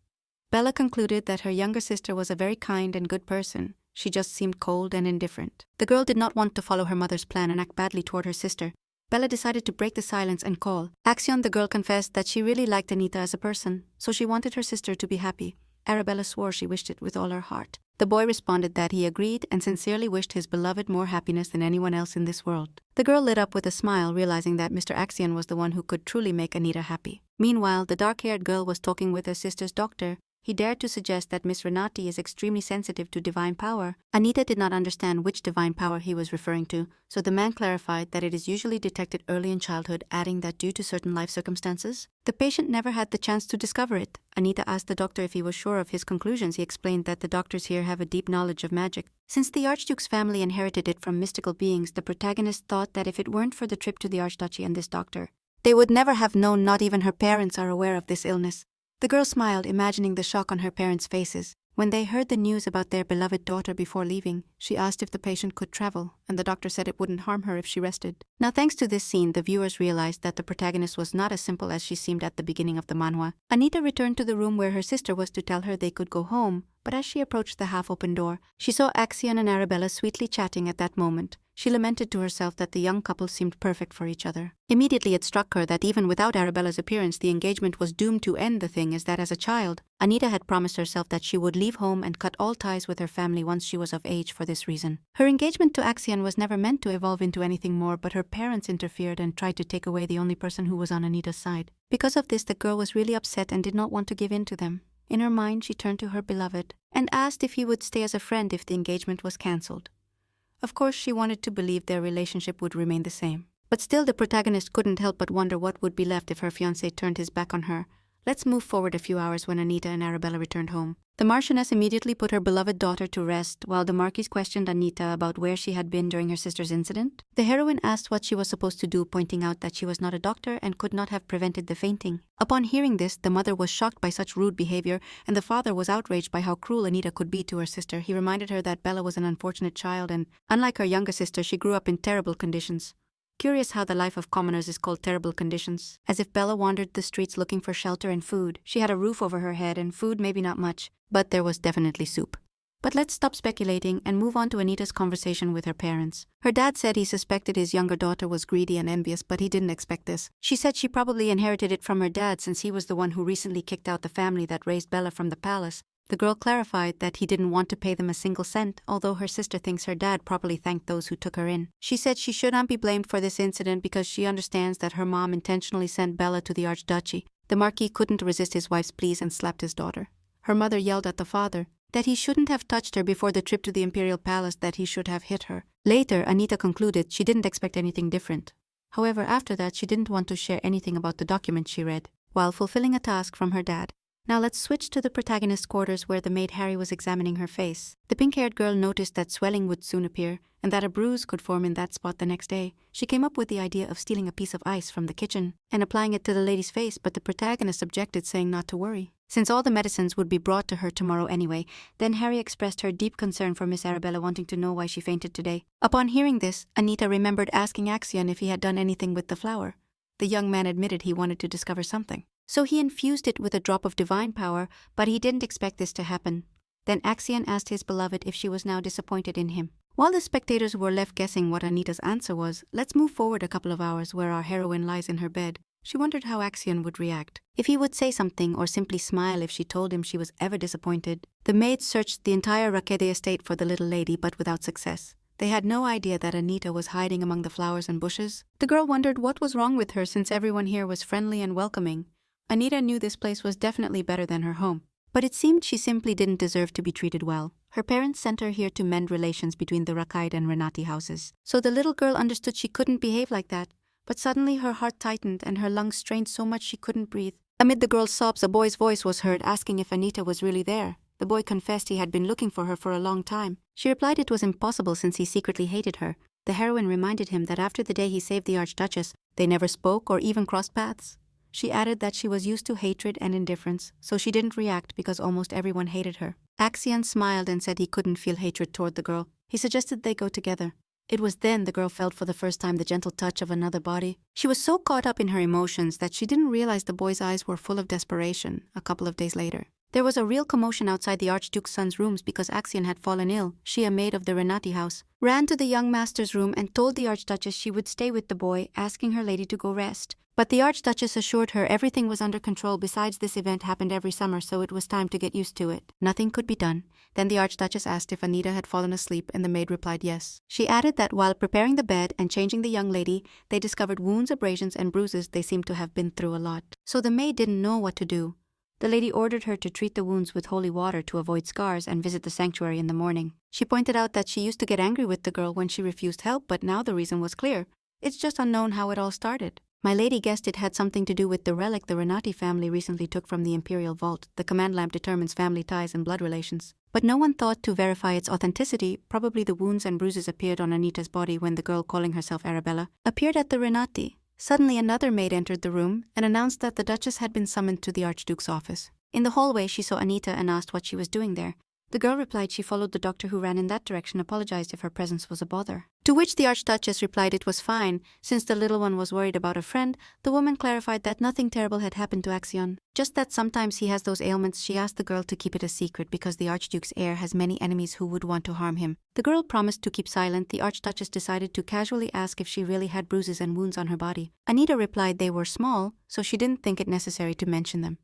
Bella concluded that her younger sister was a very kind and good person. She just seemed cold and indifferent. The girl did not want to follow her mother's plan and act badly toward her sister. Bella decided to break the silence and call. Axion, the girl, confessed that she really liked Anita as a person, so she wanted her sister to be happy. Arabella swore she wished it with all her heart. The boy responded that he agreed and sincerely wished his beloved more happiness than anyone else in this world. The girl lit up with a smile, realizing that Mr. Axion was the one who could truly make Anita happy. Meanwhile, the dark-haired girl was talking with her sister's doctor. He dared to suggest that Miss Renati is extremely sensitive to divine power. Anita did not understand which divine power he was referring to, so the man clarified that it is usually detected early in childhood, adding that due to certain life circumstances, the patient never had the chance to discover it. Anita asked the doctor if he was sure of his conclusions. He explained that the doctors here have a deep knowledge of magic. Since the Archduke's family inherited it from mystical beings, the protagonist thought that if it weren't for the trip to the Archduchy and this doctor, they would never have known. Not even her parents are aware of this illness. The girl smiled, imagining the shock on her parents' faces. When they heard the news about their beloved daughter before leaving, she asked if the patient could travel, and the doctor said it wouldn't harm her if she rested. Now, thanks to this scene, the viewers realized that the protagonist was not as simple as she seemed at the beginning of the manhwa. Anita returned to the room where her sister was to tell her they could go home, but as she approached the half-open door, she saw Axion and Arabella sweetly chatting at that moment. She lamented to herself that the young couple seemed perfect for each other. Immediately it struck her that even without Arabella's appearance, the engagement was doomed to end. The thing is that as a child, Anita had promised herself that she would leave home and cut all ties with her family once she was of age. For this reason, her engagement to Axion was never meant to evolve into anything more, but her parents interfered and tried to take away the only person who was on Anita's side. Because of this, the girl was really upset and did not want to give in to them. In her mind, she turned to her beloved and asked if he would stay as a friend if the engagement was cancelled. Of course, she wanted to believe their relationship would remain the same. But still, the protagonist couldn't help but wonder what would be left if her fiancé turned his back on her. Let's move forward a few hours when Anita and Arabella returned home. The Marchioness immediately put her beloved daughter to rest, while the Marquise questioned Anita about where she had been during her sister's incident. The heroine asked what she was supposed to do, pointing out that she was not a doctor and could not have prevented the fainting. Upon hearing this, the mother was shocked by such rude behavior, and the father was outraged by how cruel Anita could be to her sister. He reminded her that Bella was an unfortunate child and, unlike her younger sister, she grew up in terrible conditions. Curious how the life of commoners is called terrible conditions. As if Bella wandered the streets looking for shelter and food. She had a roof over her head and food, maybe not much, but there was definitely soup. But let's stop speculating and move on to Anita's conversation with her parents. Her dad said he suspected his younger daughter was greedy and envious, but he didn't expect this. She said she probably inherited it from her dad since he was the one who recently kicked out the family that raised Bella from the palace. The girl clarified that he didn't want to pay them a single cent, although her sister thinks her dad probably thanked those who took her in. She said she should not be blamed for this incident because she understands that her mom intentionally sent Bella to the Archduchy. The Marquis couldn't resist his wife's pleas and slapped his daughter. Her mother yelled at the father that he shouldn't have touched her before the trip to the Imperial Palace, that he should have hit her. Later, Anita concluded she didn't expect anything different. However, after that, she didn't want to share anything about the document she read. While fulfilling a task from her dad, Now let's switch to the protagonist's quarters where the maid Harry was examining her face. The pink-haired girl noticed that swelling would soon appear, and that a bruise could form in that spot the next day. She came up with the idea of stealing a piece of ice from the kitchen and applying it to the lady's face, but the protagonist objected, saying not to worry, since all the medicines would be brought to her tomorrow anyway. Then Harry expressed her deep concern for Miss Arabella, wanting to know why she fainted today. Upon hearing this, Anita remembered asking Axion if he had done anything with the flower. The young man admitted he wanted to discover something, so he infused it with a drop of divine power, but he didn't expect this to happen. Then Axion asked his beloved if she was now disappointed in him. While the spectators were left guessing what Anita's answer was, let's move forward a couple of hours where our heroine lies in her bed. She wondered how Axion would react, if he would say something or simply smile if she told him she was ever disappointed. The maids searched the entire Rakede estate for the little lady, but without success. They had no idea that Anita was hiding among the flowers and bushes. The girl wondered what was wrong with her, since everyone here was friendly and welcoming. Anita knew this place was definitely better than her home, but it seemed she simply didn't deserve to be treated well. Her parents sent her here to mend relations between the Rakide and Renati houses, so the little girl understood she couldn't behave like that. But suddenly her heart tightened and her lungs strained so much she couldn't breathe. Amid the girl's sobs, a boy's voice was heard asking if Anita was really there. The boy confessed he had been looking for her for a long time. She replied it was impossible since he secretly hated her. The heroine reminded him that after the day he saved the Archduchess, they never spoke or even crossed paths. She added that she was used to hatred and indifference, so she didn't react because almost everyone hated her. Axion smiled and said he couldn't feel hatred toward the girl. He suggested they go together. It was then the girl felt for the first time the gentle touch of another body. She was so caught up in her emotions that she didn't realize the boy's eyes were full of desperation. A couple of days later, there was a real commotion outside the Archduke's son's rooms because Axion had fallen ill. She, a maid of the Renati house, ran to the young master's room and told the Archduchess she would stay with the boy, asking her lady to go rest. But the Archduchess assured her everything was under control. Besides, this event happened every summer, so it was time to get used to it. Nothing could be done. Then the Archduchess asked if Anita had fallen asleep, and the maid replied yes. She added that while preparing the bed and changing the young lady, they discovered wounds, abrasions, and bruises. They seemed to have been through a lot. So the maid didn't know what to do. The lady ordered her to treat the wounds with holy water to avoid scars and visit the sanctuary in the morning. She pointed out that she used to get angry with the girl when she refused help, but now the reason was clear. It's just unknown how it all started. My lady guessed it had something to do with the relic the Renati family recently took from the imperial vault. The command lamp determines family ties and blood relations. But no one thought to verify its authenticity. Probably the wounds and bruises appeared on Anita's body when the girl, calling herself Arabella, appeared at the Renati. Suddenly another maid entered the room and announced that the Duchess had been summoned to the Archduke's office. In the hallway she saw Anita and asked what she was doing there. The girl replied she followed the doctor who ran in that direction, apologized if her presence was a bother. To which the Archduchess replied it was fine, since the little one was worried about a friend. The woman clarified that nothing terrible had happened to Axion, just that sometimes he has those ailments. She asked the girl to keep it a secret because the Archduke's heir has many enemies who would want to harm him. The girl promised to keep silent. The Archduchess decided to casually ask if she really had bruises and wounds on her body. Anita replied they were small, so she didn't think it necessary to mention them.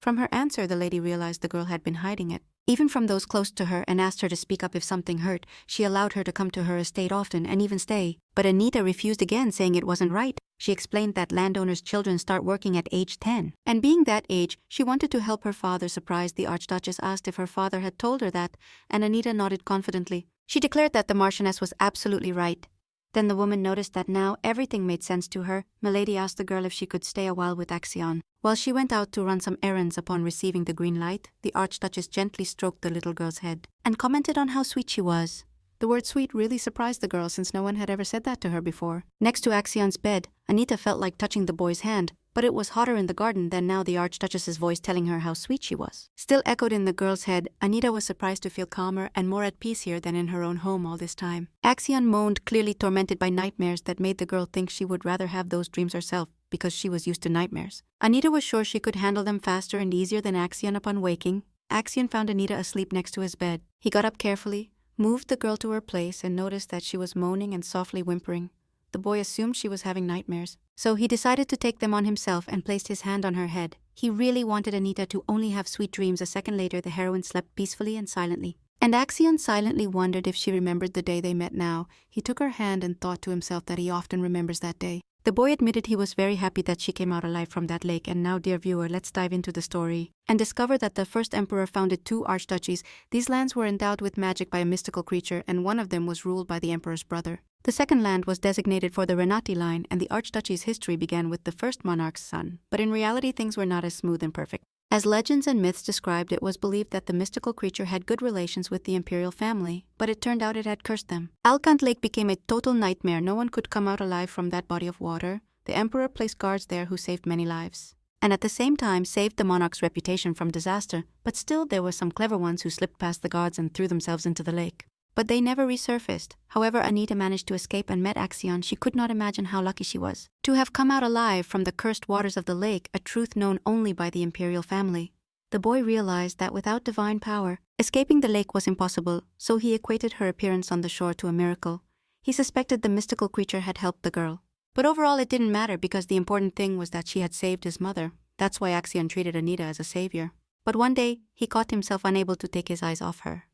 From her answer, the lady realized the girl had been hiding it, even from those close to her, and asked her to speak up if something hurt. She allowed her to come to her estate often and even stay, but Anita refused again, saying it wasn't right. She explained that landowners' children start working at age 10, and being that age, she wanted to help her father. Surprised, the Archduchess asked if her father had told her that, and Anita nodded confidently. She declared that the Marchioness was absolutely right. Then the woman noticed that now everything made sense to her. Milady asked the girl if she could stay a while with Axion. While she went out to run some errands, upon receiving the green light, the Archduchess gently stroked the little girl's head and commented on how sweet she was. The word sweet really surprised the girl, since no one had ever said that to her before. Next to Axion's bed, Anita felt like touching the boy's hand, but it was hotter in the garden than now. The Archduchess's voice telling her how sweet she was still echoed in the girl's head. Anita was surprised to feel calmer and more at peace here than in her own home all this time. Axion moaned, clearly tormented by nightmares that made the girl think she would rather have those dreams herself, because she was used to nightmares. Anita was sure she could handle them faster and easier than Axion. Upon waking, Axion found Anita asleep next to his bed. He got up carefully, moved the girl to her place, and noticed that she was moaning and softly whimpering. The boy assumed she was having nightmares, so he decided to take them on himself and placed his hand on her head. He really wanted Anita to only have sweet dreams. A second later, the heroine slept peacefully and silently, and Axion silently wondered if she remembered the day they met now. He took her hand and thought to himself that he often remembers that day. The boy admitted he was very happy that she came out alive from that lake. And now, dear viewer, let's dive into the story and discover that the first emperor founded 2 archduchies. These lands were endowed with magic by a mystical creature, and one of them was ruled by the emperor's brother. The second land was designated for the Renati line, and the archduchy's history began with the first monarch's son. But in reality, things were not as smooth and perfect. As legends and myths described, it was believed that the mystical creature had good relations with the imperial family, but it turned out it had cursed them. Alkant Lake became a total nightmare. No one could come out alive from that body of water. The emperor placed guards there who saved many lives, and at the same time saved the monarch's reputation from disaster, but still there were some clever ones who slipped past the guards and threw themselves into the lake. But they never resurfaced. However, Anita managed to escape and met Axion. She could not imagine how lucky she was to have come out alive from the cursed waters of the lake, a truth known only by the imperial family. The boy realized that without divine power, escaping the lake was impossible, so he equated her appearance on the shore to a miracle. He suspected the mystical creature had helped the girl. But overall it didn't matter because the important thing was that she had saved his mother. That's why Axion treated Anita as a savior. But one day, he caught himself unable to take his eyes off her.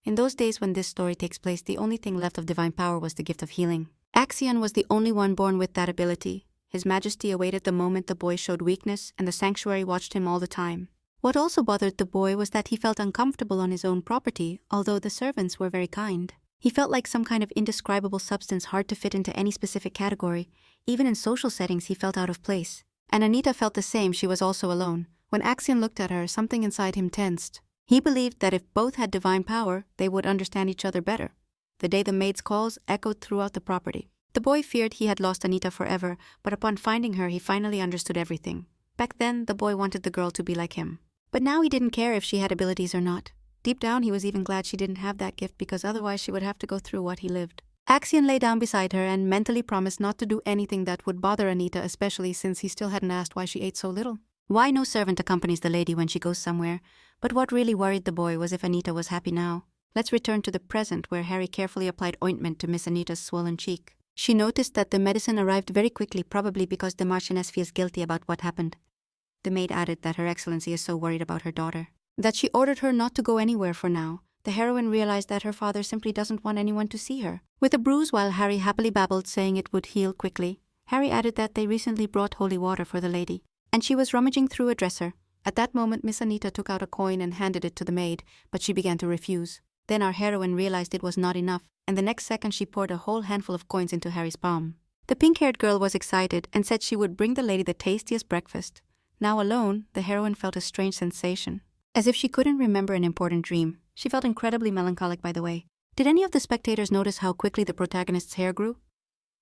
In those days when this story takes place, the only thing left of divine power was the gift of healing. Axion was the only one born with that ability. His majesty awaited the moment the boy showed weakness, and the sanctuary watched him all the time. What also bothered the boy was that he felt uncomfortable on his own property, although the servants were very kind. He felt like some kind of indescribable substance hard to fit into any specific category. Even in social settings he felt out of place. And Anita felt the same. She was also alone. When Axion looked at her, something inside him tensed. He believed that if both had divine power, they would understand each other better. The day the maid's calls echoed throughout the property. The boy feared he had lost Anita forever, but upon finding her he finally understood everything. Back then, the boy wanted the girl to be like him. But now he didn't care if she had abilities or not. Deep down he was even glad she didn't have that gift, because otherwise she would have to go through what he lived. Axion lay down beside her and mentally promised not to do anything that would bother Anita, especially since he still hadn't asked why she ate so little. Why no servant accompanies the lady when she goes somewhere? But what really worried the boy was if Anita was happy now. Let's return to the present, where Harry carefully applied ointment to Miss Anita's swollen cheek. She noticed that the medicine arrived very quickly, probably because the Marchioness feels guilty about what happened. The maid added that Her Excellency is so worried about her daughter that she ordered her not to go anywhere for now. The heroine realized that her father simply doesn't want anyone to see her. With a bruise, while Harry happily babbled, saying it would heal quickly, Harry added that they recently brought holy water for the lady, and she was rummaging through a dresser. At that moment, Miss Anita took out a coin and handed it to the maid, but she began to refuse. Then our heroine realized it was not enough, and the next second she poured a whole handful of coins into Harry's palm. The pink-haired girl was excited and said she would bring the lady the tastiest breakfast. Now alone, the heroine felt a strange sensation, as if she couldn't remember an important dream. She felt incredibly melancholic, by the way. Did any of the spectators notice how quickly the protagonist's hair grew?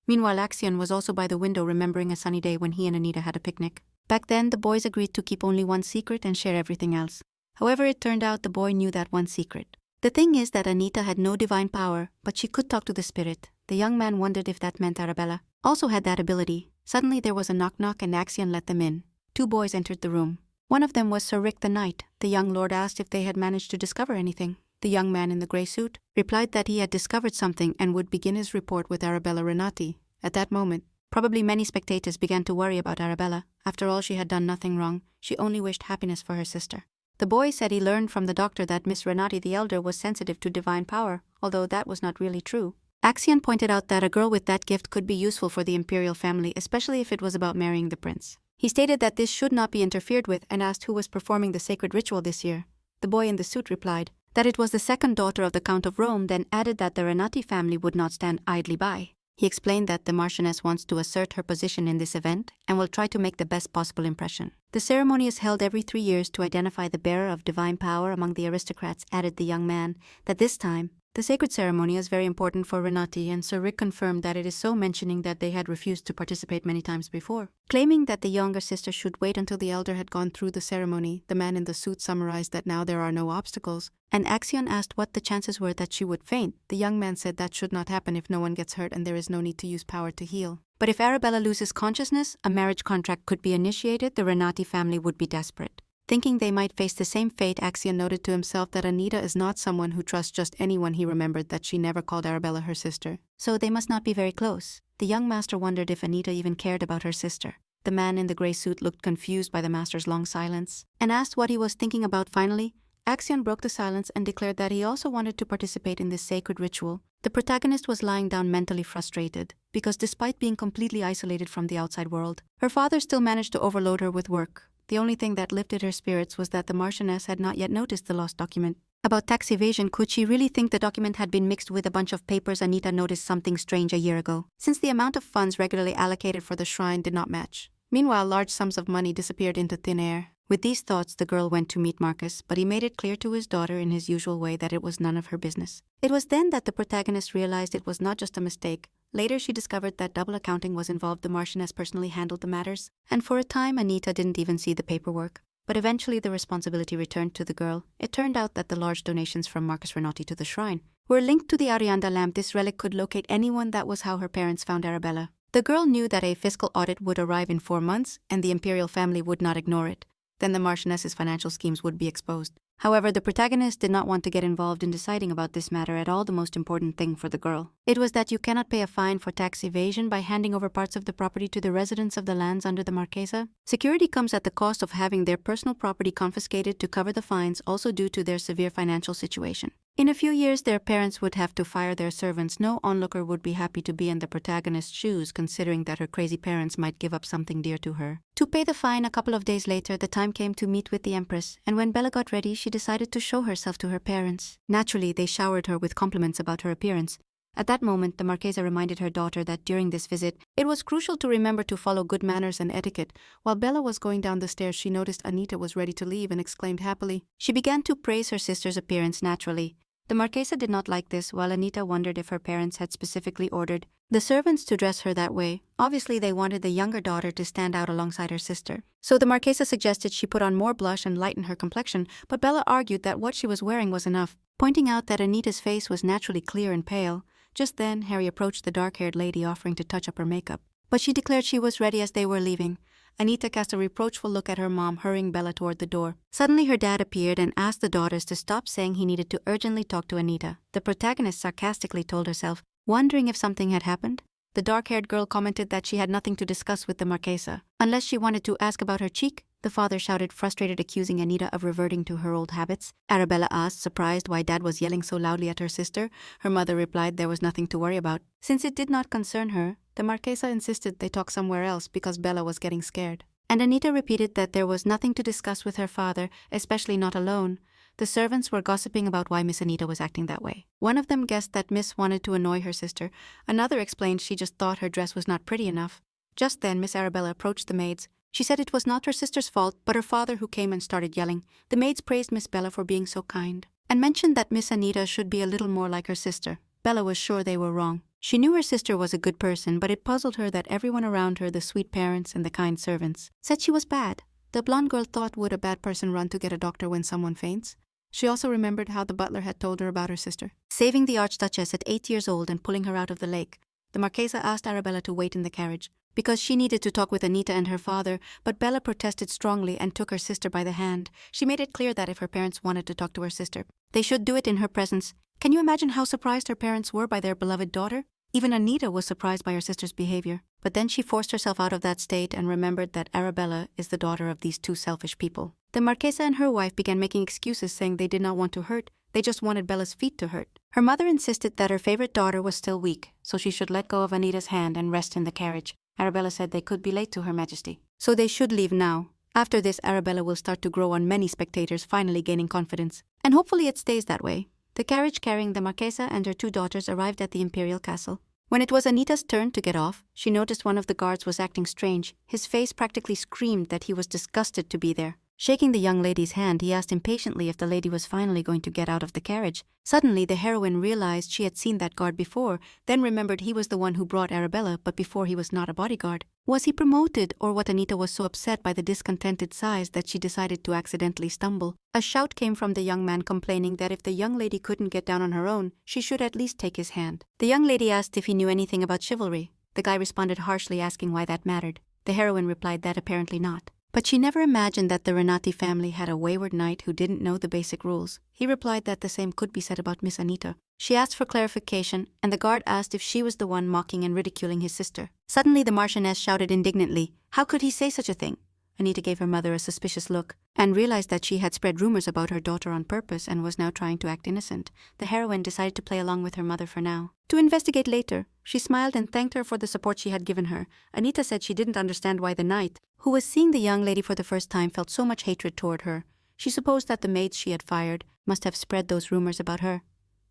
Meanwhile, Axion was also by the window, remembering a sunny day when he and Anita had a picnic. Back then, the boys agreed to keep only one secret and share everything else. However, it turned out the boy knew that one secret. The thing is that Anita had no divine power, but she could talk to the spirit. The young man wondered if that meant Arabella also had that ability. Suddenly there was a knock-knock and Axion let them in. 2 boys entered the room. One of them was Sir Rick the Knight. The young lord asked if they had managed to discover anything. The young man in the grey suit replied that he had discovered something and would begin his report with Arabella Renati. At that moment, probably many spectators began to worry about Arabella. After all, she had done nothing wrong. She only wished happiness for her sister. The boy said he learned from the doctor that Miss Renati the elder was sensitive to divine power, although that was not really true. Axion pointed out that a girl with that gift could be useful for the imperial family, especially if it was about marrying the prince. He stated that this should not be interfered with and asked who was performing the sacred ritual this year. The boy in the suit replied that it was the second daughter of the Count of Rome, then added that the Renati family would not stand idly by. He explained that the Marchioness wants to assert her position in this event and will try to make the best possible impression. The ceremony is held every 3 years to identify the bearer of divine power among the aristocrats, added the young man, that this time, the sacred ceremony is very important for Renati, and Sir Rick confirmed that it is so, mentioning that they had refused to participate many times before. Claiming that the younger sister should wait until the elder had gone through the ceremony, the man in the suit summarized that now there are no obstacles, and Axion asked what the chances were that she would faint. The young man said that should not happen if no one gets hurt and there is no need to use power to heal. But if Arabella loses consciousness, a marriage contract could be initiated. The Renati family would be desperate. Thinking they might face the same fate, Axion noted to himself that Anita is not someone who trusts just anyone. He remembered that she never called Arabella her sister, so they must not be very close. The young master wondered if Anita even cared about her sister. The man in the grey suit looked confused by the master's long silence and asked what he was thinking about. Finally, Axion broke the silence and declared that he also wanted to participate in this sacred ritual. The protagonist was lying down mentally frustrated, because despite being completely isolated from the outside world, her father still managed to overload her with work. The only thing that lifted her spirits was that the Marchioness had not yet noticed the lost document. About tax evasion, could she really think the document had been mixed with a bunch of papers? Anita noticed something strange a year ago, since the amount of funds regularly allocated for the shrine did not match. Meanwhile, large sums of money disappeared into thin air. With these thoughts, the girl went to meet Marcus, but he made it clear to his daughter in his usual way that it was none of her business. It was then that the protagonist realized it was not just a mistake. Later, she discovered that double accounting was involved. The Marchioness personally handled the matters, and for a time, Anita didn't even see the paperwork. But eventually, the responsibility returned to the girl. It turned out that the large donations from Marcus Renati to the shrine were linked to the Arianda lamp. This relic could locate anyone. That was how her parents found Arabella. The girl knew that a fiscal audit would arrive in 4 months, and the imperial family would not ignore it. Then the Marchioness's financial schemes would be exposed. However, the protagonist did not want to get involved in deciding about this matter at all. The most important thing for the girl, it was that you cannot pay a fine for tax evasion by handing over parts of the property to the residents of the lands under the Marquesa. Security comes at the cost of having their personal property confiscated to cover the fines, also due to their severe financial situation. In a few years, their parents would have to fire their servants. No onlooker would be happy to be in the protagonist's shoes, considering that her crazy parents might give up something dear to her. To pay the fine, a couple of days later, the time came to meet with the Empress, and when Bella got ready, she decided to show herself to her parents. Naturally, they showered her with compliments about her appearance. At that moment, the Marquesa reminded her daughter that during this visit, it was crucial to remember to follow good manners and etiquette. While Bella was going down the stairs, she noticed Anita was ready to leave and exclaimed happily. She began to praise her sister's appearance naturally. The Marquesa did not like this, while Anita wondered if her parents had specifically ordered the servants to dress her that way. Obviously, they wanted the younger daughter to stand out alongside her sister. So the Marquesa suggested she put on more blush and lighten her complexion, but Bella argued that what she was wearing was enough, pointing out that Anita's face was naturally clear and pale. Just then, Harry approached the dark-haired lady, offering to touch up her makeup. But she declared she was ready as they were leaving. Anita cast a reproachful look at her mom, hurrying Bella toward the door. Suddenly, her dad appeared and asked the daughters to stop, saying he needed to urgently talk to Anita. The protagonist sarcastically told herself, wondering if something had happened. The dark-haired girl commented that she had nothing to discuss with the Marquesa, unless she wanted to ask about her cheek. The father shouted, frustrated, accusing Anita of reverting to her old habits. Arabella asked, surprised, why Dad was yelling so loudly at her sister. Her mother replied there was nothing to worry about, since it did not concern her. The Marquesa insisted they talk somewhere else because Bella was getting scared. And Anita repeated that there was nothing to discuss with her father, especially not alone. The servants were gossiping about why Miss Anita was acting that way. One of them guessed that Miss wanted to annoy her sister. Another explained she just thought her dress was not pretty enough. Just then, Miss Arabella approached the maids. She said it was not her sister's fault, but her father, who came and started yelling. The maids praised Miss Bella for being so kind, and mentioned that Miss Anita should be a little more like her sister. Bella was sure they were wrong. She knew her sister was a good person, but it puzzled her that everyone around her, the sweet parents and the kind servants, said she was bad. The blonde girl thought, would a bad person run to get a doctor when someone faints? She also remembered how the butler had told her about her sister saving the Archduchess at 8 years old and pulling her out of the lake. The Marquesa asked Arabella to wait in the carriage, because she needed to talk with Anita and her father, but Bella protested strongly and took her sister by the hand. She made it clear that if her parents wanted to talk to her sister, they should do it in her presence. Can you imagine how surprised her parents were by their beloved daughter? Even Anita was surprised by her sister's behavior. But then she forced herself out of that state and remembered that Arabella is the daughter of these two selfish people. The Marquesa and her wife began making excuses, saying they did not want to hurt, they just wanted Bella's feet to hurt. Her mother insisted that her favorite daughter was still weak, so she should let go of Anita's hand and rest in the carriage. Arabella said they could be late to Her Majesty, so they should leave now. After this, Arabella will start to grow on many spectators, finally gaining confidence. And hopefully it stays that way. The carriage carrying the Marquesa and her two daughters arrived at the imperial castle. When it was Anita's turn to get off, she noticed one of the guards was acting strange. His face practically screamed that he was disgusted to be there. Shaking the young lady's hand, he asked impatiently if the lady was finally going to get out of the carriage. Suddenly, the heroine realized she had seen that guard before, then remembered he was the one who brought Arabella, but before he was not a bodyguard. Was he promoted, or what? Anita was so upset by the discontented sighs that she decided to accidentally stumble. A shout came from the young man complaining that if the young lady couldn't get down on her own, she should at least take his hand. The young lady asked if he knew anything about chivalry. The guy responded harshly, asking why that mattered. The heroine replied that apparently not. But she never imagined that the Renati family had a wayward knight who didn't know the basic rules. He replied that the same could be said about Miss Anita. She asked for clarification, and the guard asked if she was the one mocking and ridiculing his sister. Suddenly the Marchioness shouted indignantly, "How could he say such a thing?" Anita gave her mother a suspicious look, and realized that she had spread rumors about her daughter on purpose and was now trying to act innocent. The heroine decided to play along with her mother for now, to investigate later. She smiled and thanked her for the support she had given her. Anita said she didn't understand why the knight, who was seeing the young lady for the first time, felt so much hatred toward her. She supposed that the maids she had fired must have spread those rumors about her.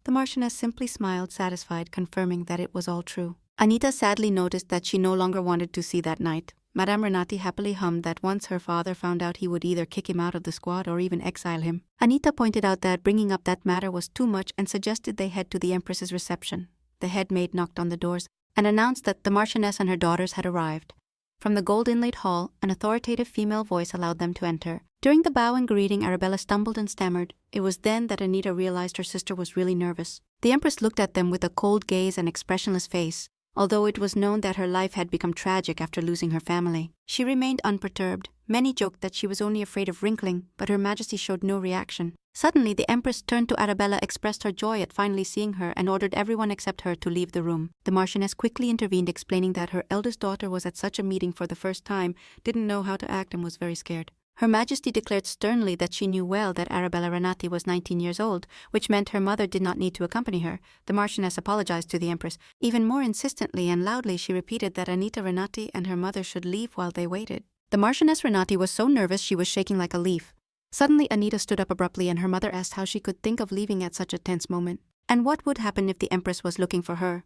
The Marchioness simply smiled, satisfied, confirming that it was all true. Anita sadly noticed that she no longer wanted to see that knight. Madame Renati happily hummed that once her father found out he would either kick him out of the squad or even exile him. Anita pointed out that bringing up that matter was too much and suggested they head to the Empress's reception. The head maid knocked on the doors and announced that the Marchioness and her daughters had arrived. From the gold inlaid hall, an authoritative female voice allowed them to enter. During the bow and greeting, Arabella stumbled and stammered. It was then that Anita realized her sister was really nervous. The Empress looked at them with a cold gaze and expressionless face. Although it was known that her life had become tragic after losing her family, she remained unperturbed. Many joked that she was only afraid of wrinkling, but Her Majesty showed no reaction. Suddenly, the Empress turned to Arabella, expressed her joy at finally seeing her, and ordered everyone except her to leave the room. The Marchioness quickly intervened, explaining that her eldest daughter was at such a meeting for the first time, didn't know how to act, and was very scared. Her Majesty declared sternly that she knew well that Arabella Renati was 19 years old, which meant her mother did not need to accompany her. The Marchioness apologized to the Empress. Even more insistently and loudly, she repeated that Anita Renati and her mother should leave while they waited. The Marchioness Renati was so nervous she was shaking like a leaf. Suddenly, Anita stood up abruptly, and her mother asked how she could think of leaving at such a tense moment, and what would happen if the Empress was looking for her.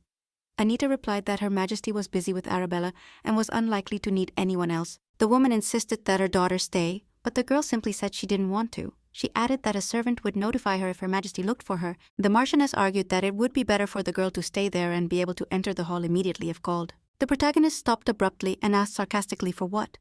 Anita replied that Her Majesty was busy with Arabella and was unlikely to need anyone else. The woman insisted that her daughter stay, but the girl simply said she didn't want to. She added that a servant would notify her if Her Majesty looked for her. The Marchioness argued that it would be better for the girl to stay there and be able to enter the hall immediately if called. The protagonist stopped abruptly and asked sarcastically for what.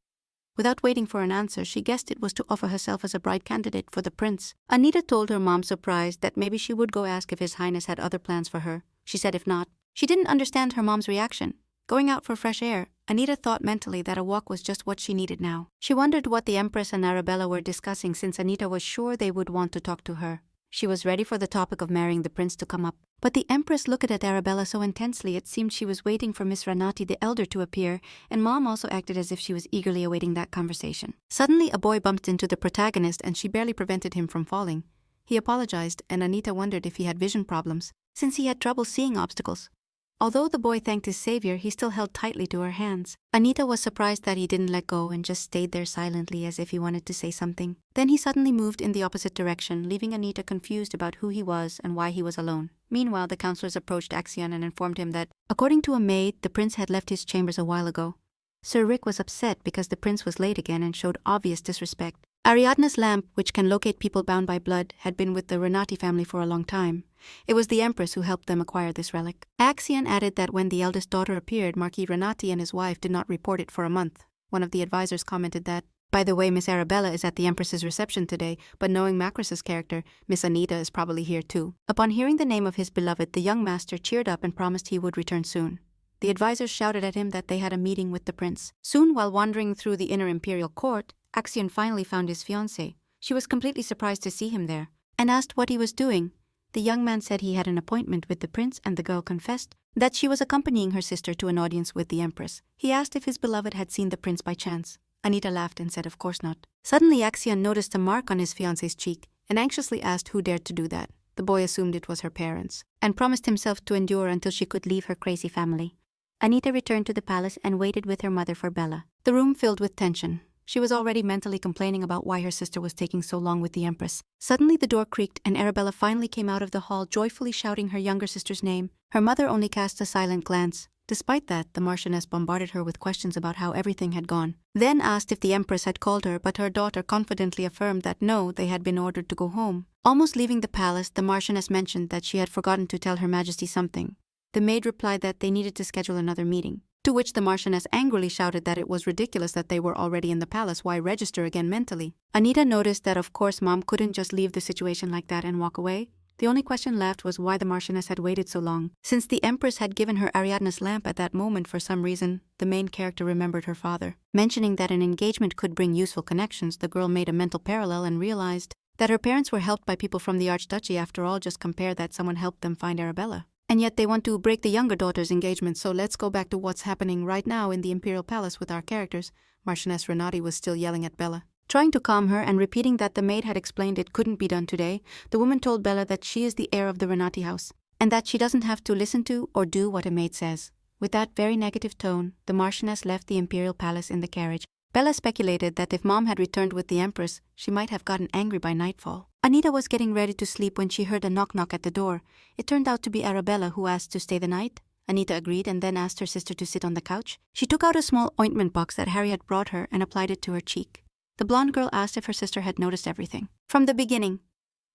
Without waiting for an answer, she guessed it was to offer herself as a bride candidate for the prince. Anita told her mom, surprised, that maybe she would go ask if His Highness had other plans for her. She said if not. She didn't understand her mom's reaction. Going out for fresh air, Anita thought mentally that a walk was just what she needed now. She wondered what the Empress and Arabella were discussing, since Anita was sure they would want to talk to her. She was ready for the topic of marrying the prince to come up. But the Empress looked at Arabella so intensely it seemed she was waiting for Miss Renati the elder to appear, and Mom also acted as if she was eagerly awaiting that conversation. Suddenly, a boy bumped into the protagonist and she barely prevented him from falling. He apologized, and Anita wondered if he had vision problems, since he had trouble seeing obstacles. Although the boy thanked his savior, he still held tightly to her hands. Anita was surprised that he didn't let go and just stayed there silently as if he wanted to say something. Then he suddenly moved in the opposite direction, leaving Anita confused about who he was and why he was alone. Meanwhile, the counselors approached Axion and informed him that, according to a maid, the prince had left his chambers a while ago. Sir Rick was upset because the prince was late again and showed obvious disrespect. Ariadne's lamp, which can locate people bound by blood, had been with the Renati family for a long time. It was the Empress who helped them acquire this relic. Axion added that when the eldest daughter appeared, Marquis Renati and his wife did not report it for a month. One of the advisors commented that, by the way, Miss Arabella is at the Empress's reception today, but knowing Macris's character, Miss Anita is probably here too. Upon hearing the name of his beloved, the young master cheered up and promised he would return soon. The advisors shouted at him that they had a meeting with the prince. Soon, while wandering through the inner imperial court, Axion finally found his fiancé. She was completely surprised to see him there, and asked what he was doing. The young man said he had an appointment with the prince, and the girl confessed that she was accompanying her sister to an audience with the Empress. He asked if his beloved had seen the prince by chance. Anita laughed and said of course not. Suddenly, Axion noticed a mark on his fiancé's cheek, and anxiously asked who dared to do that. The boy assumed it was her parents, and promised himself to endure until she could leave her crazy family. Anita returned to the palace and waited with her mother for Bella. The room filled with tension. She was already mentally complaining about why her sister was taking so long with the Empress. Suddenly the door creaked and Arabella finally came out of the hall, joyfully shouting her younger sister's name. Her mother only cast a silent glance. Despite that, the Marchioness bombarded her with questions about how everything had gone. Then asked if the Empress had called her, but her daughter confidently affirmed that no, they had been ordered to go home. Almost leaving the palace, the Marchioness mentioned that she had forgotten to tell Her Majesty something. The maid replied that they needed to schedule another meeting. To which the Marchioness angrily shouted that it was ridiculous that they were already in the palace, why register again mentally? Anita noticed that of course Mom couldn't just leave the situation like that and walk away. The only question left was why the Marchioness had waited so long. Since the Empress had given her Ariadne's lamp at that moment for some reason, the main character remembered her father. Mentioning that an engagement could bring useful connections, the girl made a mental parallel and realized that her parents were helped by people from the Archduchy. After all, just compare that someone helped them find Arabella. And yet they want to break the younger daughter's engagement, so let's go back to what's happening right now in the Imperial Palace with our characters. Marchioness Renati was still yelling at Bella. Trying to calm her and repeating that the maid had explained it couldn't be done today, the woman told Bella that she is the heir of the Renati house, and that she doesn't have to listen to or do what a maid says. With that very negative tone, the Marchioness left the Imperial Palace in the carriage. Bella speculated that if Mom had returned with the Empress, she might have gotten angry by nightfall. Anita was getting ready to sleep when she heard a knock-knock at the door. It turned out to be Arabella, who asked to stay the night. Anita agreed and then asked her sister to sit on the couch. She took out a small ointment box that Harry had brought her and applied it to her cheek. The blonde girl asked if her sister had noticed everything. From the beginning.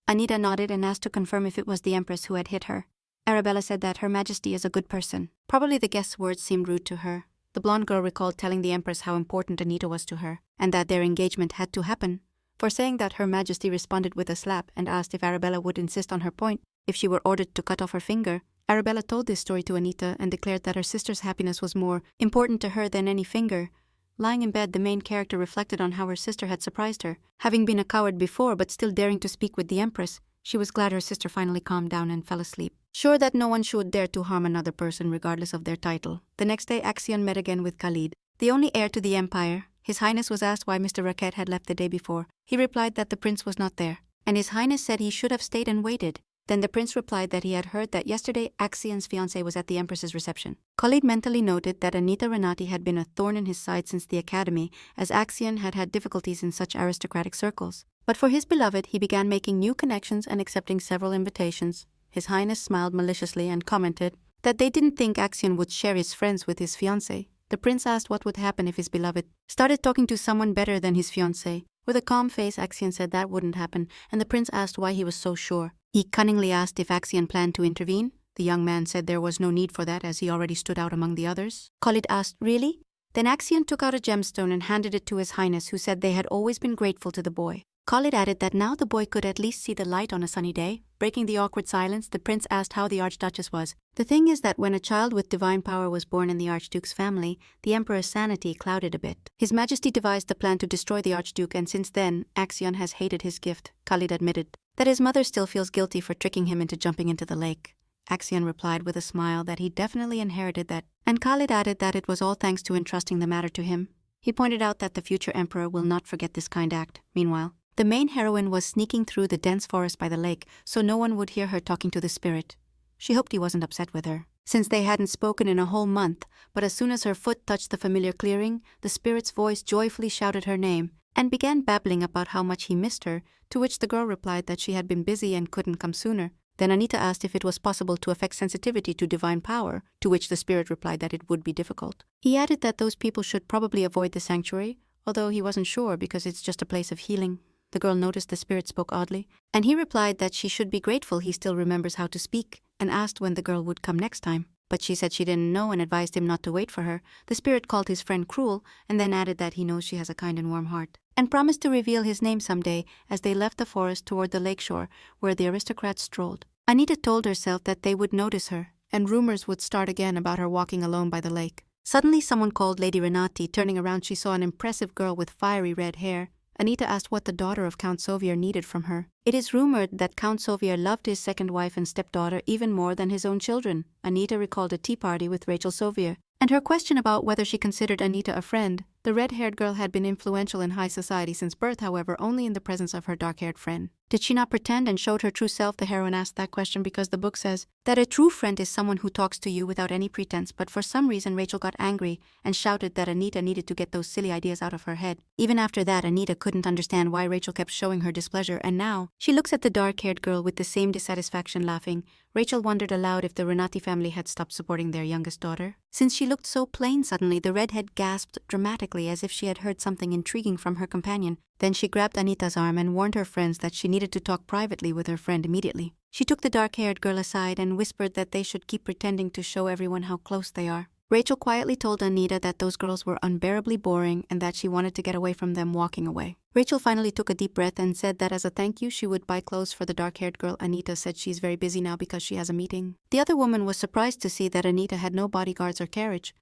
Anita nodded and asked to confirm if it was the Empress who had hit her. Arabella said that Her Majesty is a good person. Probably the guest's words seemed rude to her. The blonde girl recalled telling the Empress how important Anita was to her, and that their engagement had to happen. For saying that, Her Majesty responded with a slap and asked if Arabella would insist on her point if she were ordered to cut off her finger. Arabella told this story to Anita and declared that her sister's happiness was more important to her than any finger. Lying in bed, the main character reflected on how her sister had surprised her. Having been a coward before but still daring to speak with the Empress, she was glad her sister finally calmed down and fell asleep. Sure that no one should dare to harm another person regardless of their title. The next day, Axion met again with Khalid, the only heir to the empire. His Highness was asked why Mr. Raquette had left the day before. He replied that the prince was not there, and His Highness said he should have stayed and waited. Then the prince replied that he had heard that yesterday Axion's fiancé was at the Empress's reception. Khalid mentally noted that Anita Renati had been a thorn in his side since the academy, as Axion had had difficulties in such aristocratic circles. But for his beloved, he began making new connections and accepting several invitations. His Highness smiled maliciously and commented that they didn't think Axion would share his friends with his fiancé. The prince asked what would happen if his beloved started talking to someone better than his fiancé. With a calm face, Axion said that wouldn't happen, and the prince asked why he was so sure. He cunningly asked if Axion planned to intervene. The young man said there was no need for that as he already stood out among the others. Khalid asked, really? Then Axion took out a gemstone and handed it to His Highness, who said they had always been grateful to the boy. Khalid added that now the boy could at least see the light on a sunny day. Breaking the awkward silence, the prince asked how the Archduchess was. The thing is that when a child with divine power was born in the Archduke's family, the Emperor's sanity clouded a bit. His Majesty devised the plan to destroy the Archduke, and since then, Axion has hated his gift. Khalid admitted that his mother still feels guilty for tricking him into jumping into the lake. Axion replied with a smile that he definitely inherited that, and Khalid added that it was all thanks to entrusting the matter to him. He pointed out that the future emperor will not forget this kind act. Meanwhile, the main heroine was sneaking through the dense forest by the lake so no one would hear her talking to the spirit. She hoped he wasn't upset with her, since they hadn't spoken in a whole month, but as soon as her foot touched the familiar clearing, the spirit's voice joyfully shouted her name and began babbling about how much he missed her, to which the girl replied that she had been busy and couldn't come sooner. Then Anita asked if it was possible to affect sensitivity to divine power, to which the spirit replied that it would be difficult. He added that those people should probably avoid the sanctuary, although he wasn't sure because it's just a place of healing. The girl noticed the spirit spoke oddly, and he replied that she should be grateful he still remembers how to speak, and asked when the girl would come next time. But she said she didn't know and advised him not to wait for her. The spirit called his friend cruel, and then added that he knows she has a kind and warm heart, and promised to reveal his name someday as they left the forest toward the lakeshore, where the aristocrats strolled. Anita told herself that they would notice her, and rumors would start again about her walking alone by the lake. Suddenly someone called Lady Renati. Turning around, she saw an impressive girl with fiery red hair. Anita asked what the daughter of Count Sauvier needed from her. It is rumored that Count Sauvier loved his second wife and stepdaughter even more than his own children. Anita recalled a tea party with Rachel Sauvier, and her question about whether she considered Anita a friend. The red-haired girl had been influential in high society since birth, however, only in the presence of her dark-haired friend. Did she not pretend and showed her true self? The heroine asked that question because the book says that a true friend is someone who talks to you without any pretense, but for some reason Rachel got angry and shouted that Anita needed to get those silly ideas out of her head. Even after that, Anita couldn't understand why Rachel kept showing her displeasure, and now she looks at the dark-haired girl with the same dissatisfaction, laughing. Rachel wondered aloud if the Renati family had stopped supporting their youngest daughter. Since she looked so plain suddenly, the redhead gasped dramatically as if she had heard something intriguing from her companion. Then she grabbed Anita's arm and warned her friends that she needed to talk privately with her friend immediately. She took the dark-haired girl aside and whispered that they should keep pretending to show everyone how close they are. Rachel quietly told Anita that those girls were unbearably boring and that she wanted to get away from them, walking away. Rachel finally took a deep breath and said that as a thank you she would buy clothes for the dark-haired girl. Anita said she's very busy now because she has a meeting. The other woman was surprised to see that Anita had no bodyguards or carriage.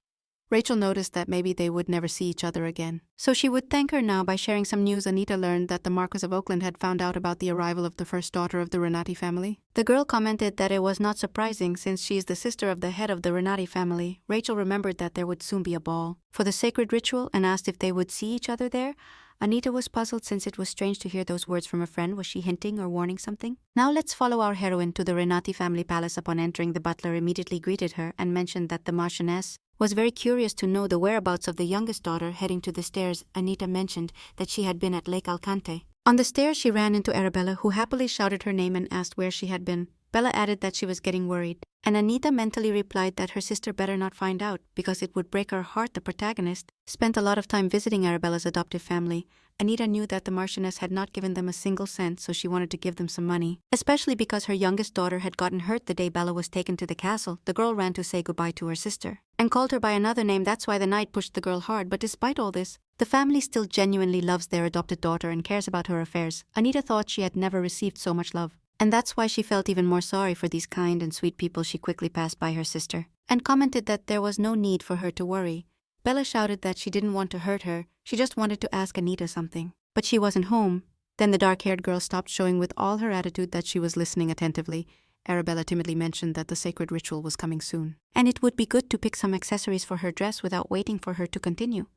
Rachel noticed that maybe they would never see each other again. So she would thank her now by sharing some news. Anita learned that the Marquis of Oakland had found out about the arrival of the first daughter of the Renati family. The girl commented that it was not surprising since she is the sister of the head of the Renati family. Rachel remembered that there would soon be a ball for the sacred ritual and asked if they would see each other there. Anita was puzzled since it was strange to hear those words from a friend. Was she hinting or warning something? Now let's follow our heroine to the Renati family palace. Upon entering, the butler immediately greeted her and mentioned that the Marchioness was very curious to know the whereabouts of the youngest daughter. Heading to the stairs, Anita mentioned that she had been at Lake Alcante. On the stairs, she ran into Arabella, who happily shouted her name and asked where she had been. Bella added that she was getting worried, and Anita mentally replied that her sister better not find out because it would break her heart. The protagonist spent a lot of time visiting Arabella's adoptive family. Anita knew that the Marchioness had not given them a single cent, so she wanted to give them some money, especially because her youngest daughter had gotten hurt the day Bella was taken to the castle. The girl ran to say goodbye to her sister and called her by another name. That's why the knight pushed the girl hard, but despite all this, the family still genuinely loves their adopted daughter and cares about her affairs. Anita thought she had never received so much love, and that's why she felt even more sorry for these kind and sweet people. She quickly passed by her sister and commented that there was no need for her to worry. Bella shouted that she didn't want to hurt her, she just wanted to ask Anita something. But she wasn't home. Then the dark-haired girl stopped, showing with all her attitude that she was listening attentively. Arabella timidly mentioned that the sacred ritual was coming soon, and it would be good to pick some accessories for her dress without waiting for her to continue.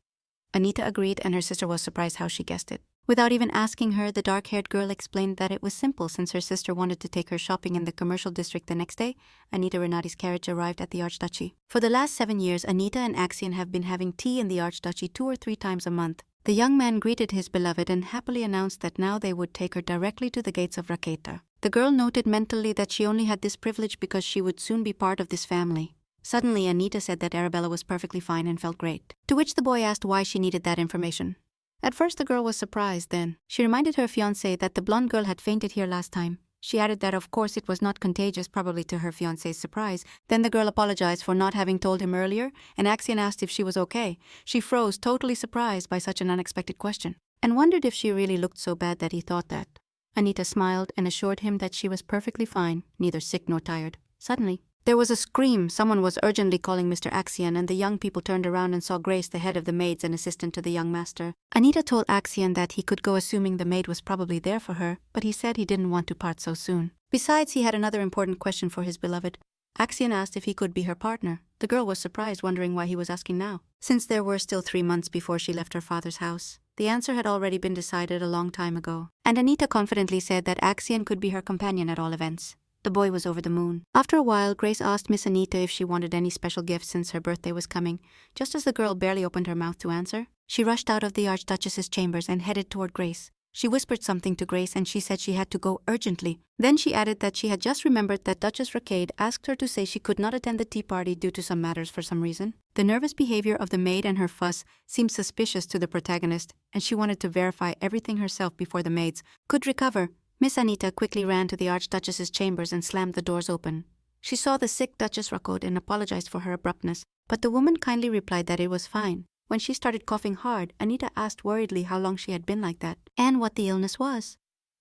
Anita agreed, and her sister was surprised how she guessed it. Without even asking her, the dark-haired girl explained that it was simple. Since her sister wanted to take her shopping in the commercial district the next day, Anita Renati's carriage arrived at the Archduchy. For the last 7 years, Anita and Axion have been having tea in the Archduchy 2 or 3 times a month. The young man greeted his beloved and happily announced that now they would take her directly to the gates of Raketa. The girl noted mentally that she only had this privilege because she would soon be part of this family. Suddenly, Anita said that Arabella was perfectly fine and felt great, to which the boy asked why she needed that information. At first the girl was surprised. Then she reminded her fiancé that the blonde girl had fainted here last time. She added that of course it was not contagious, probably to her fiancé's surprise. Then the girl apologized for not having told him earlier, and Axion asked if she was okay. She froze, totally surprised by such an unexpected question, and wondered if she really looked so bad that he thought that. Anita smiled and assured him that she was perfectly fine, neither sick nor tired. Suddenly, there was a scream. Someone was urgently calling Mr. Axion, and the young people turned around and saw Grace, the head of the maids and assistant to the young master. Anita told Axion that he could go, assuming the maid was probably there for her, but he said he didn't want to part so soon. Besides, he had another important question for his beloved. Axion asked if he could be her partner. The girl was surprised, wondering why he was asking now, since there were still 3 months before she left her father's house. The answer had already been decided a long time ago, and Anita confidently said that Axion could be her companion at all events. The boy was over the moon. After a while, Grace asked Miss Anita if she wanted any special gifts since her birthday was coming. Just as the girl barely opened her mouth to answer, she rushed out of the Archduchess's chambers and headed toward Grace. She whispered something to Grace and she said she had to go urgently. Then she added that she had just remembered that Duchess Rakade asked her to say she could not attend the tea party due to some matters for some reason. The nervous behavior of the maid and her fuss seemed suspicious to the protagonist, and she wanted to verify everything herself before the maids could recover. Miss Anita quickly ran to the Archduchess's chambers and slammed the doors open. She saw the sick Duchess Rakode and apologized for her abruptness, but the woman kindly replied that it was fine. When she started coughing hard, Anita asked worriedly how long she had been like that, and what the illness was.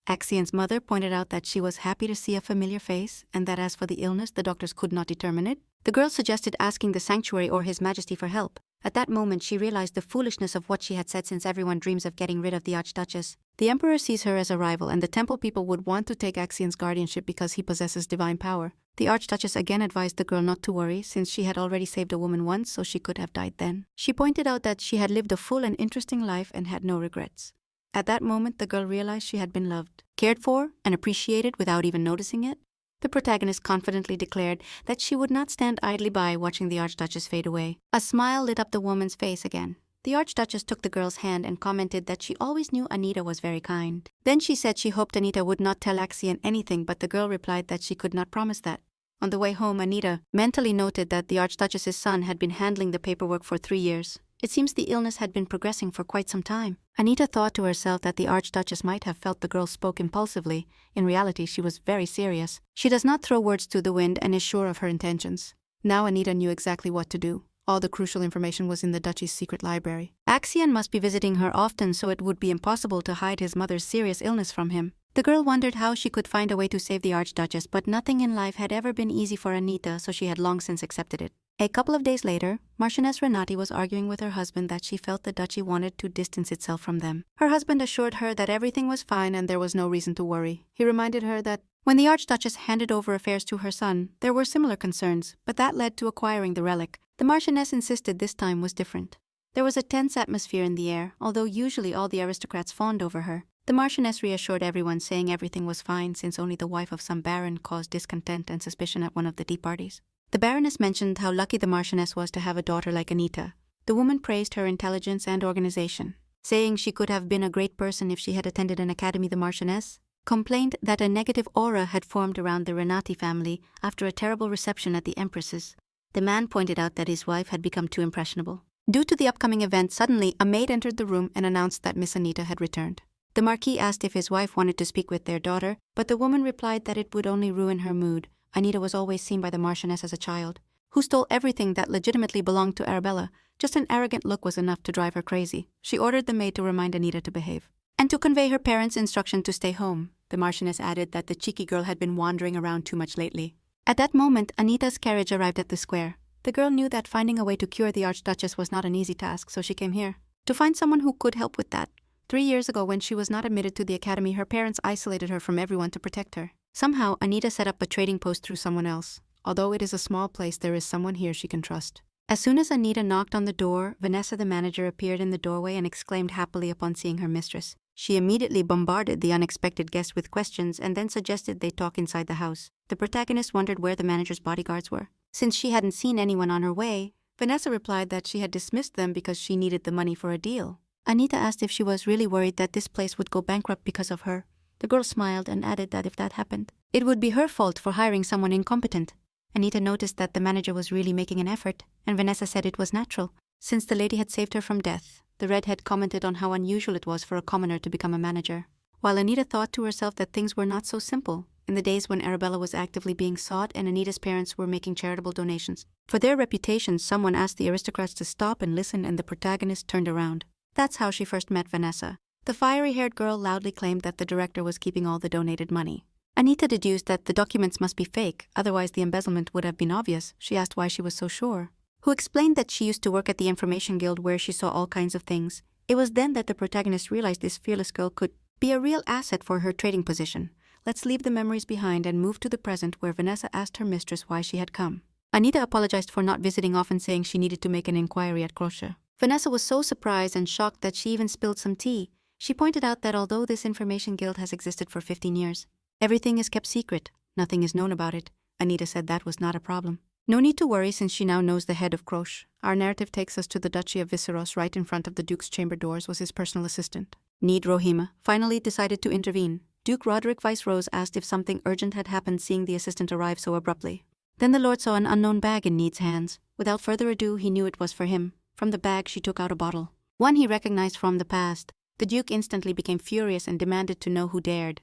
Axion's mother pointed out that she was happy to see a familiar face, and that as for the illness, the doctors could not determine it. The girl suggested asking the sanctuary or His Majesty for help. At that moment, she realized the foolishness of what she had said, since everyone dreams of getting rid of the Archduchess. The Emperor sees her as a rival, and the temple people would want to take Axion's guardianship because he possesses divine power. The Archduchess again advised the girl not to worry, since she had already saved a woman once, so she could have died then. She pointed out that she had lived a full and interesting life and had no regrets. At that moment, the girl realized she had been loved, cared for, and appreciated without even noticing it. The protagonist confidently declared that she would not stand idly by watching the Archduchess fade away. A smile lit up the woman's face again. The Archduchess took the girl's hand and commented that she always knew Anita was very kind. Then she said she hoped Anita would not tell Axion anything, but the girl replied that she could not promise that. On the way home, Anita mentally noted that the Archduchess's son had been handling the paperwork for 3 years. It seems the illness had been progressing for quite some time. Anita thought to herself that the Archduchess might have felt the girl spoke impulsively. In reality, she was very serious. She does not throw words to the wind and is sure of her intentions. Now Anita knew exactly what to do. All the crucial information was in the duchy's secret library. Axion must be visiting her often, so it would be impossible to hide his mother's serious illness from him. The girl wondered how she could find a way to save the Archduchess, but nothing in life had ever been easy for Anita, so she had long since accepted it. A couple of days later, Marchioness Renati was arguing with her husband that she felt the duchy wanted to distance itself from them. Her husband assured her that everything was fine and there was no reason to worry. He reminded her that when the Archduchess handed over affairs to her son, there were similar concerns, but that led to acquiring the relic. The Marchioness insisted this time was different. There was a tense atmosphere in the air, although usually all the aristocrats fawned over her. The Marchioness reassured everyone, saying everything was fine since only the wife of some baron caused discontent and suspicion at one of the tea parties. The Baroness mentioned how lucky the Marchioness was to have a daughter like Anita. The woman praised her intelligence and organization, saying she could have been a great person if she had attended an academy. The Marchioness complained that a negative aura had formed around the Renati family after a terrible reception at the Empress's. The man pointed out that his wife had become too impressionable. Due to the upcoming event, suddenly a maid entered the room and announced that Miss Anita had returned. The Marquis asked if his wife wanted to speak with their daughter, but the woman replied that it would only ruin her mood. Anita was always seen by the Marchioness as a child who stole everything that legitimately belonged to Arabella. Just an arrogant look was enough to drive her crazy. She ordered the maid to remind Anita to behave and to convey her parents' instruction to stay home. The Marchioness added that the cheeky girl had been wandering around too much lately. At that moment, Anita's carriage arrived at the square. The girl knew that finding a way to cure the Archduchess was not an easy task, so she came here to find someone who could help with that. 3 years ago, when she was not admitted to the academy, her parents isolated her from everyone to protect her. Somehow, Anita set up a trading post through someone else. Although it is a small place, there is someone here she can trust. As soon as Anita knocked on the door, Vanessa the manager appeared in the doorway and exclaimed happily upon seeing her mistress. She immediately bombarded the unexpected guest with questions and then suggested they talk inside the house. The protagonist wondered where the manager's bodyguards were. Since she hadn't seen anyone on her way, Vanessa replied that she had dismissed them because she needed the money for a deal. Anita asked if she was really worried that this place would go bankrupt because of her. The girl smiled and added that if that happened, it would be her fault for hiring someone incompetent. Anita noticed that the manager was really making an effort, and Vanessa said it was natural, since the lady had saved her from death. The redhead commented on how unusual it was for a commoner to become a manager, while Anita thought to herself that things were not so simple in the days when Arabella was actively being sought and Anita's parents were making charitable donations. For their reputation, someone asked the aristocrats to stop and listen, and the protagonist turned around. That's how she first met Vanessa. The fiery-haired girl loudly claimed that the director was keeping all the donated money. Anita deduced that the documents must be fake, otherwise the embezzlement would have been obvious. She asked why she was so sure. Who explained that she used to work at the Information Guild where she saw all kinds of things. It was then that the protagonist realized this fearless girl could be a real asset for her trading position. Let's leave the memories behind and move to the present, where Vanessa asked her mistress why she had come. Anita apologized for not visiting often, saying she needed to make an inquiry at Croce. Vanessa was so surprised and shocked that she even spilled some tea. She pointed out that although this Information Guild has existed for 15 years, everything is kept secret. Nothing is known about it. Anita said that was not a problem. No need to worry, since she now knows the head of Croce. Our narrative takes us to the Duchy of Viseros. Right in front of the Duke's chamber doors was his personal assistant. Need Rohima finally decided to intervene. Duke Roderick Vice-Rose asked if something urgent had happened, seeing the assistant arrive so abruptly. Then the lord saw an unknown bag in Need's hands. Without further ado, he knew it was for him. From the bag she took out a bottle, one he recognized from the past. The Duke instantly became furious and demanded to know who dared